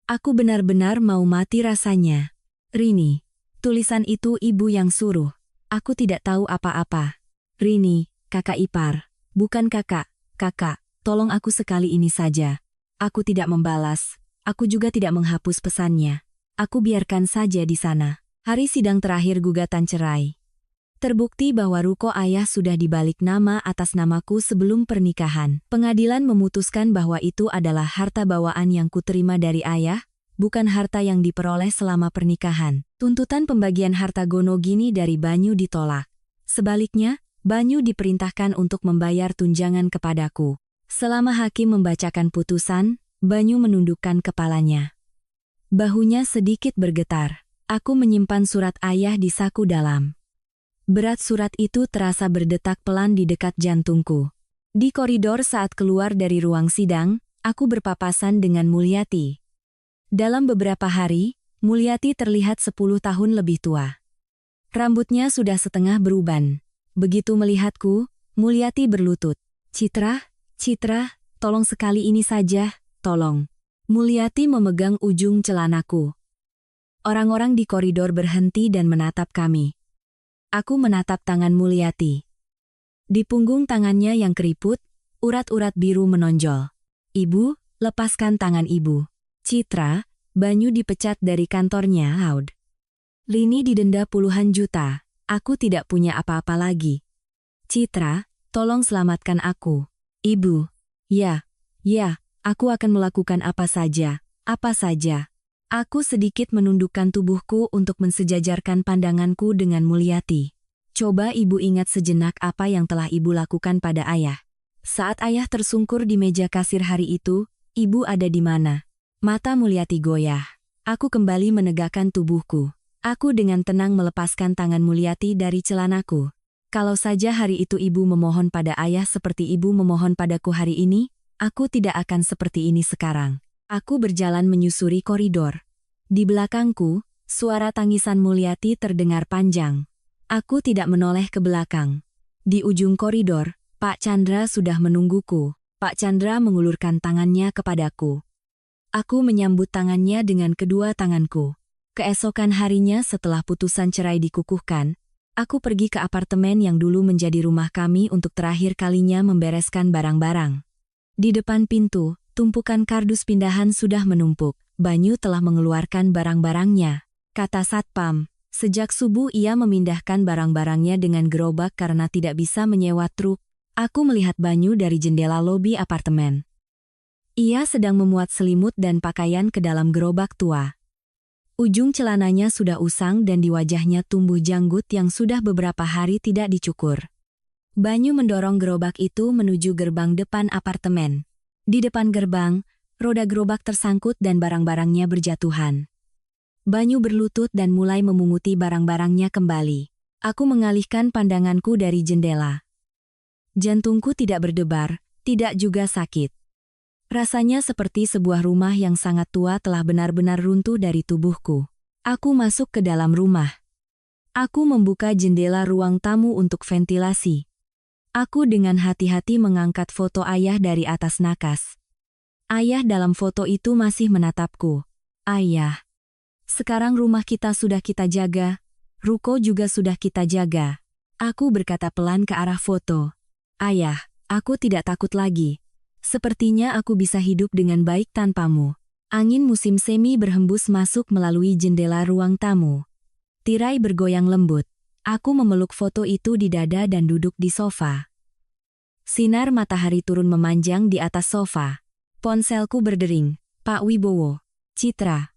Aku benar-benar mau mati rasanya. Rini, tulisan itu ibu yang suruh. Aku tidak tahu apa-apa. Rini, kakak ipar. Bukan kakak, tolong aku sekali ini saja." Aku tidak membalas. Aku juga tidak menghapus pesannya. Aku biarkan saja di sana. Hari sidang terakhir gugatan cerai. Terbukti bahwa ruko ayah sudah dibalik nama atas namaku sebelum pernikahan. Pengadilan memutuskan bahwa itu adalah harta bawaan yang kuterima dari ayah, bukan harta yang diperoleh selama pernikahan. Tuntutan pembagian harta gono gini dari Banyu ditolak. Sebaliknya, Banyu diperintahkan untuk membayar tunjangan kepadaku. Selama hakim membacakan putusan, Banyu menundukkan kepalanya. Bahunya sedikit bergetar. Aku menyimpan surat ayah di saku dalam. Berat surat itu terasa berdetak pelan di dekat jantungku. Di koridor saat keluar dari ruang sidang, aku berpapasan dengan Mulyati. Dalam beberapa hari, Mulyati terlihat 10 tahun lebih tua. Rambutnya sudah setengah beruban. Begitu melihatku, Mulyati berlutut. Citra, tolong sekali ini saja, tolong." Mulyati memegang ujung celanaku. Orang-orang di koridor berhenti dan menatap kami. Aku menatap tangan Mulyati. Di punggung tangannya yang keriput, urat-urat biru menonjol. "Ibu, lepaskan tangan ibu." "Citra, Banyu dipecat dari kantornya, Aud. Rini didenda puluhan juta. Aku tidak punya apa-apa lagi. Citra, tolong selamatkan aku." "Ibu." Ya, aku akan melakukan apa saja. Aku sedikit menundukkan tubuhku untuk mensejajarkan pandanganku dengan Mulyati. "Coba ibu ingat sejenak apa yang telah ibu lakukan pada ayah. Saat ayah tersungkur di meja kasir hari itu, ibu ada di mana?" Mata Mulyati goyah. Aku kembali menegakkan tubuhku. Aku dengan tenang melepaskan tangan Mulyati dari celanaku. Kalau saja hari itu ibu memohon pada ayah seperti ibu memohon padaku hari ini, aku tidak akan seperti ini sekarang. Aku berjalan menyusuri koridor. Di belakangku, suara tangisan Mulyati terdengar panjang. Aku tidak menoleh ke belakang. Di ujung koridor, Pak Chandra sudah menungguku. Pak Chandra mengulurkan tangannya kepadaku. Aku menyambut tangannya dengan kedua tanganku. Keesokan harinya setelah putusan cerai dikukuhkan, aku pergi ke apartemen yang dulu menjadi rumah kami untuk terakhir kalinya membereskan barang-barang. Di depan pintu, tumpukan kardus pindahan sudah menumpuk. Banyu telah mengeluarkan barang-barangnya, kata Satpam. Sejak subuh ia memindahkan barang-barangnya dengan gerobak karena tidak bisa menyewa truk. Aku melihat Banyu dari jendela lobi apartemen. Ia sedang memuat selimut dan pakaian ke dalam gerobak tua. Ujung celananya sudah usang dan di wajahnya tumbuh janggut yang sudah beberapa hari tidak dicukur. Banyu mendorong gerobak itu menuju gerbang depan apartemen. Di depan gerbang, roda gerobak tersangkut dan barang-barangnya berjatuhan. Banyu berlutut dan mulai memunguti barang-barangnya kembali. Aku mengalihkan pandanganku dari jendela. Jantungku tidak berdebar, tidak juga sakit. Rasanya seperti sebuah rumah yang sangat tua telah benar-benar runtuh dari tubuhku. Aku masuk ke dalam rumah. Aku membuka jendela ruang tamu untuk ventilasi. Aku dengan hati-hati mengangkat foto ayah dari atas nakas. Ayah dalam foto itu masih menatapku. Ayah. Sekarang rumah kita sudah kita jaga. Ruko juga sudah kita jaga. Aku berkata pelan ke arah foto. Ayah, aku tidak takut lagi. Sepertinya aku bisa hidup dengan baik tanpamu. Angin musim semi berhembus masuk melalui jendela ruang tamu. Tirai bergoyang lembut. Aku memeluk foto itu di dada dan duduk di sofa. Sinar matahari turun memanjang di atas sofa. Ponselku berdering. Pak Wibowo. Citra.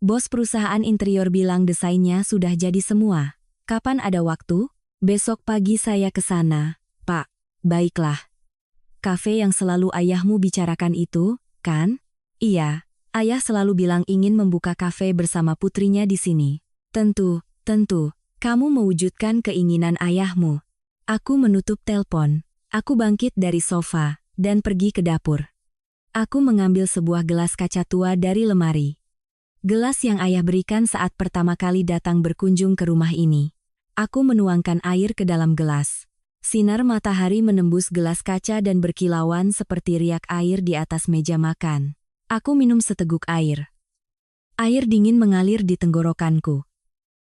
Bos perusahaan interior bilang desainnya sudah jadi semua. Kapan ada waktu? Besok pagi saya ke sana, Pak. Baiklah. Kafe yang selalu ayahmu bicarakan itu, kan? Iya. Ayah selalu bilang ingin membuka kafe bersama putrinya di sini. Tentu. Kamu mewujudkan keinginan ayahmu. Aku menutup telepon. Aku bangkit dari sofa dan pergi ke dapur. Aku mengambil sebuah gelas kaca tua dari lemari. Gelas yang ayah berikan saat pertama kali datang berkunjung ke rumah ini. Aku menuangkan air ke dalam gelas. Sinar matahari menembus gelas kaca dan berkilauan seperti riak air di atas meja makan. Aku minum seteguk air. Air dingin mengalir di tenggorokanku.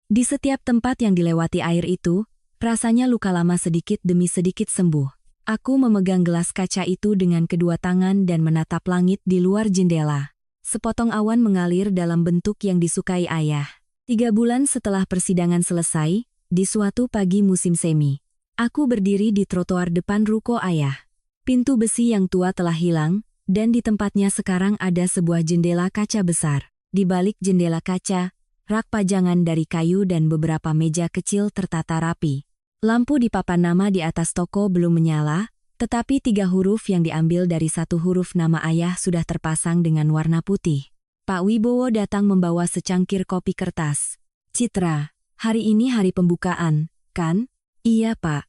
Di setiap tempat yang dilewati air itu, rasanya luka lama sedikit demi sedikit sembuh. Aku memegang gelas kaca itu dengan kedua tangan dan menatap langit di luar jendela. Sepotong awan mengalir dalam bentuk yang disukai ayah. 3 bulan setelah persidangan selesai, di suatu pagi musim semi, aku berdiri di trotoar depan ruko ayah. Pintu besi yang tua telah hilang, dan di tempatnya sekarang ada sebuah jendela kaca besar. Di balik jendela kaca, rak pajangan dari kayu dan beberapa meja kecil tertata rapi. Lampu di papan nama di atas toko belum menyala, tetapi 3 huruf yang diambil dari 1 huruf nama ayah sudah terpasang dengan warna putih. Pak Wibowo datang membawa secangkir kopi kertas. Citra, hari ini hari pembukaan, kan? Iya, Pak.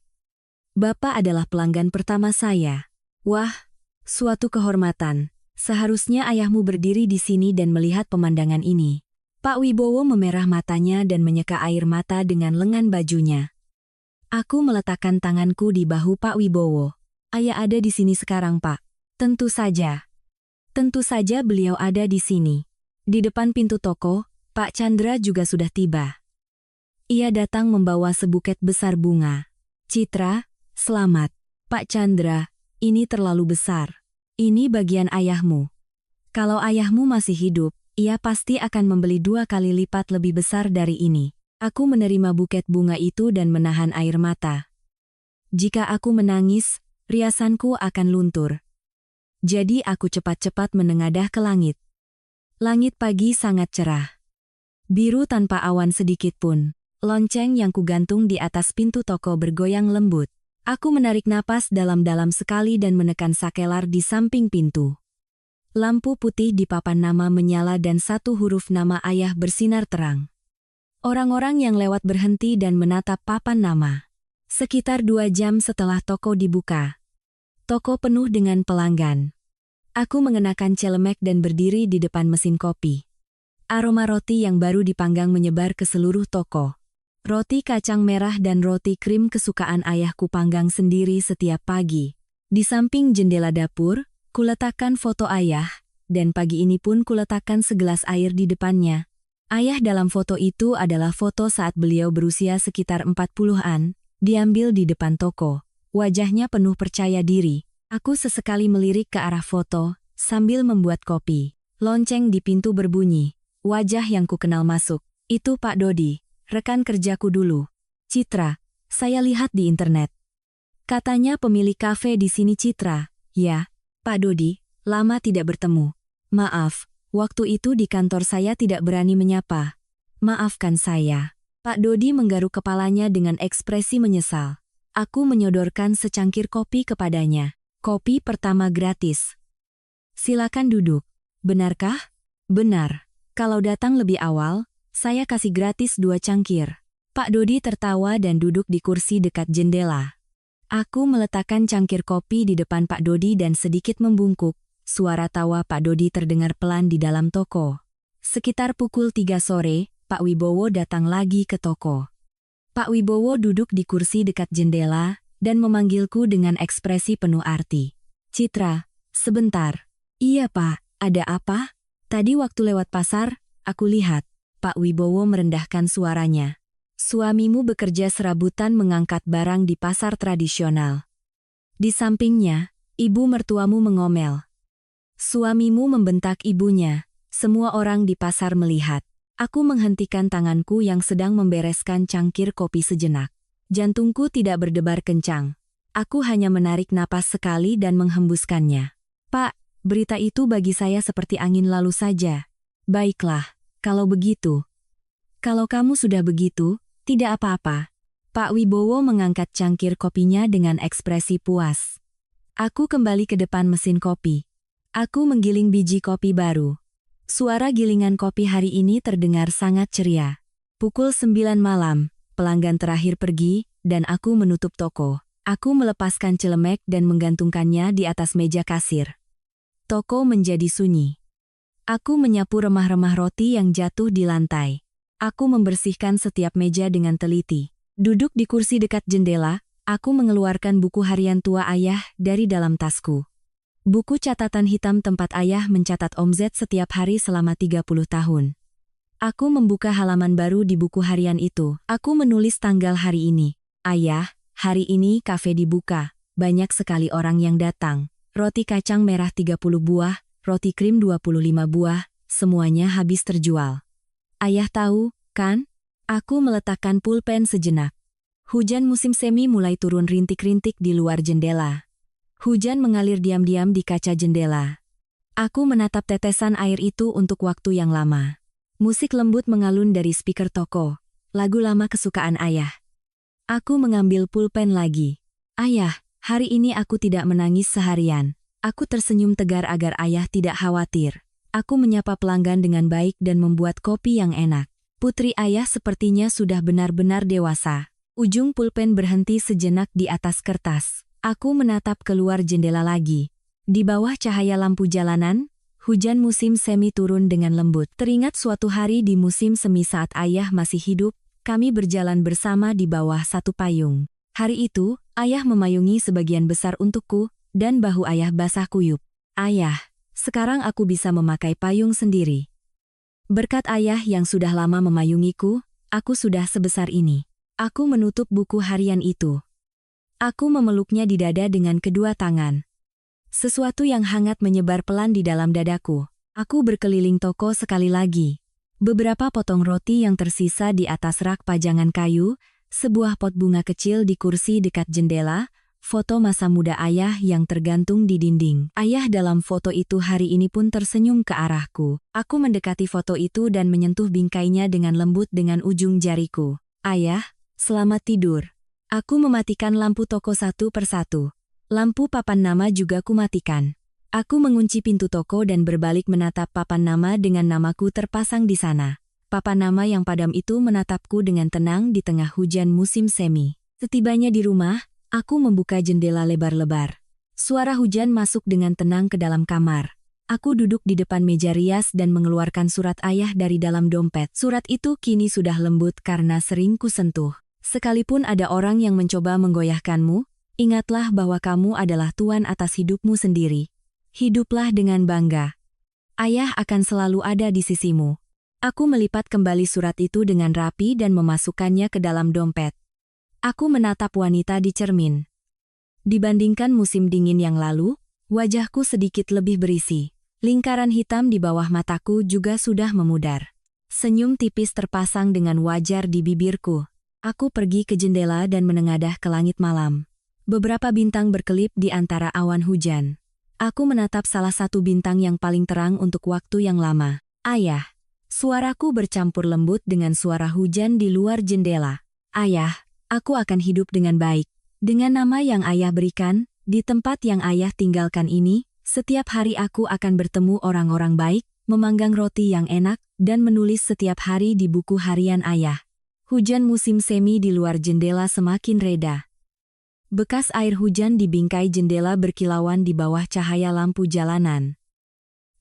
Bapak adalah pelanggan pertama saya. Wah, suatu kehormatan. Seharusnya ayahmu berdiri di sini dan melihat pemandangan ini. Pak Wibowo memerah matanya dan menyeka air mata dengan lengan bajunya. Aku meletakkan tanganku di bahu Pak Wibowo. Ayah ada di sini sekarang, Pak. Tentu saja. Tentu saja beliau ada di sini. Di depan pintu toko, Pak Chandra juga sudah tiba. Ia datang membawa sebuket besar bunga. Citra, selamat. Pak Chandra, ini terlalu besar. Ini bagian ayahmu. Kalau ayahmu masih hidup, ia pasti akan membeli 2 kali lipat lebih besar dari ini. Aku menerima buket bunga itu dan menahan air mata. Jika aku menangis, riasanku akan luntur. Jadi aku cepat-cepat menengadah ke langit. Langit pagi sangat cerah. Biru tanpa awan sedikit pun. Lonceng yang kugantung di atas pintu toko bergoyang lembut. Aku menarik napas dalam-dalam sekali dan menekan sakelar di samping pintu. Lampu putih di papan nama menyala dan 1 huruf nama ayah bersinar terang. Orang-orang yang lewat berhenti dan menatap papan nama. Sekitar 2 jam setelah toko dibuka. Toko penuh dengan pelanggan. Aku mengenakan celemek dan berdiri di depan mesin kopi. Aroma roti yang baru dipanggang menyebar ke seluruh toko. Roti kacang merah dan roti krim kesukaan ayahku panggang sendiri setiap pagi. Di samping jendela dapur, kuletakkan foto ayah, dan pagi ini pun kuletakkan segelas air di depannya. Ayah dalam foto itu adalah foto saat beliau berusia sekitar 40-an, diambil di depan toko. Wajahnya penuh percaya diri. Aku sesekali melirik ke arah foto, sambil membuat kopi. Lonceng di pintu berbunyi. Wajah yang kukenal masuk. Itu Pak Dodi, rekan kerjaku dulu. Citra, saya lihat di internet. Katanya pemilik kafe di sini Citra. Ya, Pak Dodi, lama tidak bertemu. Maaf, Waktu itu di kantor saya tidak berani menyapa. Maafkan saya. Pak Dodi menggaruk kepalanya dengan ekspresi menyesal. Aku menyodorkan secangkir kopi kepadanya. Kopi pertama gratis. Silakan duduk. Benarkah? Benar. Kalau datang lebih awal, saya kasih gratis 2 cangkir. Pak Dodi tertawa dan duduk di kursi dekat jendela. Aku meletakkan cangkir kopi di depan Pak Dodi dan sedikit membungkuk. Suara tawa Pak Dodi terdengar pelan di dalam toko. Sekitar pukul 3 sore, Pak Wibowo datang lagi ke toko. Pak Wibowo duduk di kursi dekat jendela dan memanggilku dengan ekspresi penuh arti. Citra, sebentar. Iya Pak, ada apa? Tadi waktu lewat pasar, aku lihat. Pak Wibowo merendahkan suaranya. Suamimu bekerja serabutan mengangkat barang di pasar tradisional. Di sampingnya, ibu mertuamu mengomel. Suamimu membentak ibunya. Semua orang di pasar melihat. Aku menghentikan tanganku yang sedang membereskan cangkir kopi sejenak. Jantungku tidak berdebar kencang. Aku hanya menarik napas sekali dan menghembuskannya. Pak, berita itu bagi saya seperti angin lalu saja. Baiklah, kalau begitu. Kalau kamu sudah begitu, tidak apa-apa. Pak Wibowo mengangkat cangkir kopinya dengan ekspresi puas. Aku kembali ke depan mesin kopi. Aku menggiling biji kopi baru. Suara gilingan kopi hari ini terdengar sangat ceria. Pukul 9 malam, pelanggan terakhir pergi, dan aku menutup toko. Aku melepaskan celemek dan menggantungkannya di atas meja kasir. Toko menjadi sunyi. Aku menyapu remah-remah roti yang jatuh di lantai. Aku membersihkan setiap meja dengan teliti. Duduk di kursi dekat jendela, aku mengeluarkan buku harian tua ayah dari dalam tasku. Buku catatan hitam tempat ayah mencatat omzet setiap hari selama 30 tahun. Aku membuka halaman baru di buku harian itu. Aku menulis tanggal hari ini. Ayah, hari ini kafe dibuka. Banyak sekali orang yang datang. Roti kacang merah 30 buah, roti krim 25 buah, semuanya habis terjual. Ayah tahu, kan? Aku meletakkan pulpen sejenak. Hujan musim semi mulai turun rintik-rintik di luar jendela. Hujan mengalir diam-diam di kaca jendela. Aku menatap tetesan air itu untuk waktu yang lama. Musik lembut mengalun dari speaker toko. Lagu lama kesukaan ayah. Aku mengambil pulpen lagi. Ayah, hari ini aku tidak menangis seharian. Aku tersenyum tegar agar ayah tidak khawatir. Aku menyapa pelanggan dengan baik dan membuat kopi yang enak. Putri ayah sepertinya sudah benar-benar dewasa. Ujung pulpen berhenti sejenak di atas kertas. Aku menatap keluar jendela lagi. Di bawah cahaya lampu jalanan, hujan musim semi turun dengan lembut. Teringat suatu hari di musim semi saat ayah masih hidup, kami berjalan bersama di bawah satu payung. Hari itu, ayah memayungi sebagian besar untukku, dan bahu ayah basah kuyup. Ayah, sekarang aku bisa memakai payung sendiri. Berkat ayah yang sudah lama memayungiku, aku sudah sebesar ini. Aku menutup buku harian itu. Aku memeluknya di dada dengan kedua tangan. Sesuatu yang hangat menyebar pelan di dalam dadaku. Aku berkeliling toko sekali lagi. Beberapa potong roti yang tersisa di atas rak pajangan kayu, sebuah pot bunga kecil di kursi dekat jendela, foto masa muda ayah yang tergantung di dinding. Ayah dalam foto itu hari ini pun tersenyum ke arahku. Aku mendekati foto itu dan menyentuh bingkainya dengan lembut dengan ujung jariku. Ayah, selamat tidur. Aku mematikan lampu toko satu persatu. Lampu papan nama juga kumatikan. Aku mengunci pintu toko dan berbalik menatap papan nama dengan namaku terpasang di sana. Papan nama yang padam itu menatapku dengan tenang di tengah hujan musim semi. Setibanya di rumah, aku membuka jendela lebar-lebar. Suara hujan masuk dengan tenang ke dalam kamar. Aku duduk di depan meja rias dan mengeluarkan surat ayah dari dalam dompet. Surat itu kini sudah lembut karena sering kusentuh. Sekalipun ada orang yang mencoba menggoyahkanmu, ingatlah bahwa kamu adalah tuan atas hidupmu sendiri. Hiduplah dengan bangga. Ayah akan selalu ada di sisimu. Aku melipat kembali surat itu dengan rapi dan memasukkannya ke dalam dompet. Aku menatap wanita di cermin. Dibandingkan musim dingin yang lalu, wajahku sedikit lebih berisi. Lingkaran hitam di bawah mataku juga sudah memudar. Senyum tipis terpasang dengan wajar di bibirku. Aku pergi ke jendela dan menengadah ke langit malam. Beberapa bintang berkelip di antara awan hujan. Aku menatap salah satu bintang yang paling terang untuk waktu yang lama. Ayah. Suaraku bercampur lembut dengan suara hujan di luar jendela. Ayah, aku akan hidup dengan baik. Dengan nama yang ayah berikan, di tempat yang ayah tinggalkan ini, setiap hari aku akan bertemu orang-orang baik, memanggang roti yang enak, dan menulis setiap hari di buku harian ayah. Hujan musim semi di luar jendela semakin reda. Bekas air hujan di bingkai jendela berkilauan di bawah cahaya lampu jalanan.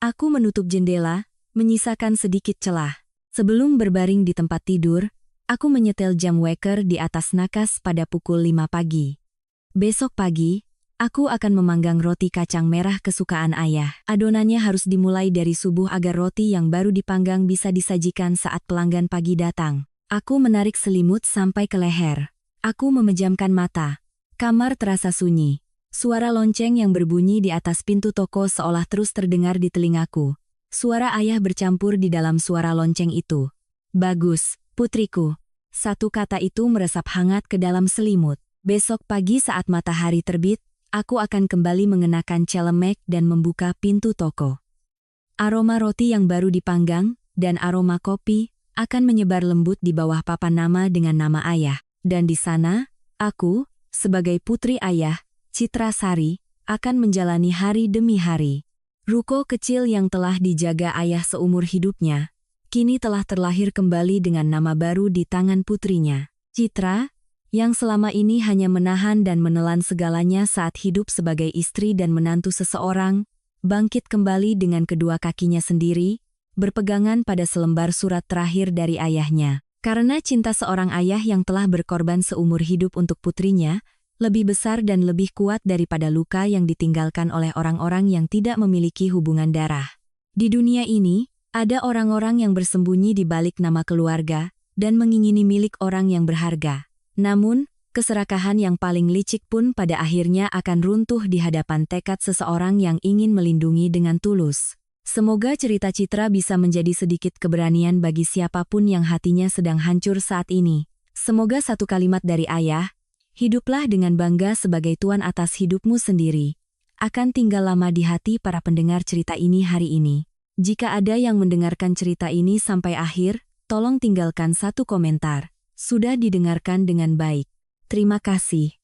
Aku menutup jendela, menyisakan sedikit celah. Sebelum berbaring di tempat tidur, aku menyetel jam weker di atas nakas pada pukul 5 pagi. Besok pagi, aku akan memanggang roti kacang merah kesukaan ayah. Adonannya harus dimulai dari subuh agar roti yang baru dipanggang bisa disajikan saat pelanggan pagi datang. Aku menarik selimut sampai ke leher. Aku memejamkan mata. Kamar terasa sunyi. Suara lonceng yang berbunyi di atas pintu toko seolah terus terdengar di telingaku. Suara ayah bercampur di dalam suara lonceng itu. Bagus, putriku. Satu kata itu meresap hangat ke dalam selimut. Besok pagi saat matahari terbit, aku akan kembali mengenakan celemek dan membuka pintu toko. Aroma roti yang baru dipanggang, dan aroma kopi, akan menyebar lembut di bawah papan nama dengan nama ayah. Dan di sana, aku, sebagai putri ayah, Citra Sari, akan menjalani hari demi hari. Ruko kecil yang telah dijaga ayah seumur hidupnya, kini telah terlahir kembali dengan nama baru di tangan putrinya. Citra, yang selama ini hanya menahan dan menelan segalanya saat hidup sebagai istri dan menantu seseorang, bangkit kembali dengan kedua kakinya sendiri, berpegangan pada selembar surat terakhir dari ayahnya. Karena cinta seorang ayah yang telah berkorban seumur hidup untuk putrinya, lebih besar dan lebih kuat daripada luka yang ditinggalkan oleh orang-orang yang tidak memiliki hubungan darah. Di dunia ini, ada orang-orang yang bersembunyi di balik nama keluarga, dan mengingini milik orang yang berharga. Namun, keserakahan yang paling licik pun pada akhirnya akan runtuh di hadapan tekad seseorang yang ingin melindungi dengan tulus. Semoga cerita Citra bisa menjadi sedikit keberanian bagi siapapun yang hatinya sedang hancur saat ini. Semoga satu kalimat dari ayah, hiduplah dengan bangga sebagai tuan atas hidupmu sendiri, akan tinggal lama di hati para pendengar cerita ini hari ini. Jika ada yang mendengarkan cerita ini sampai akhir, tolong tinggalkan satu komentar. Sudah didengarkan dengan baik. Terima kasih.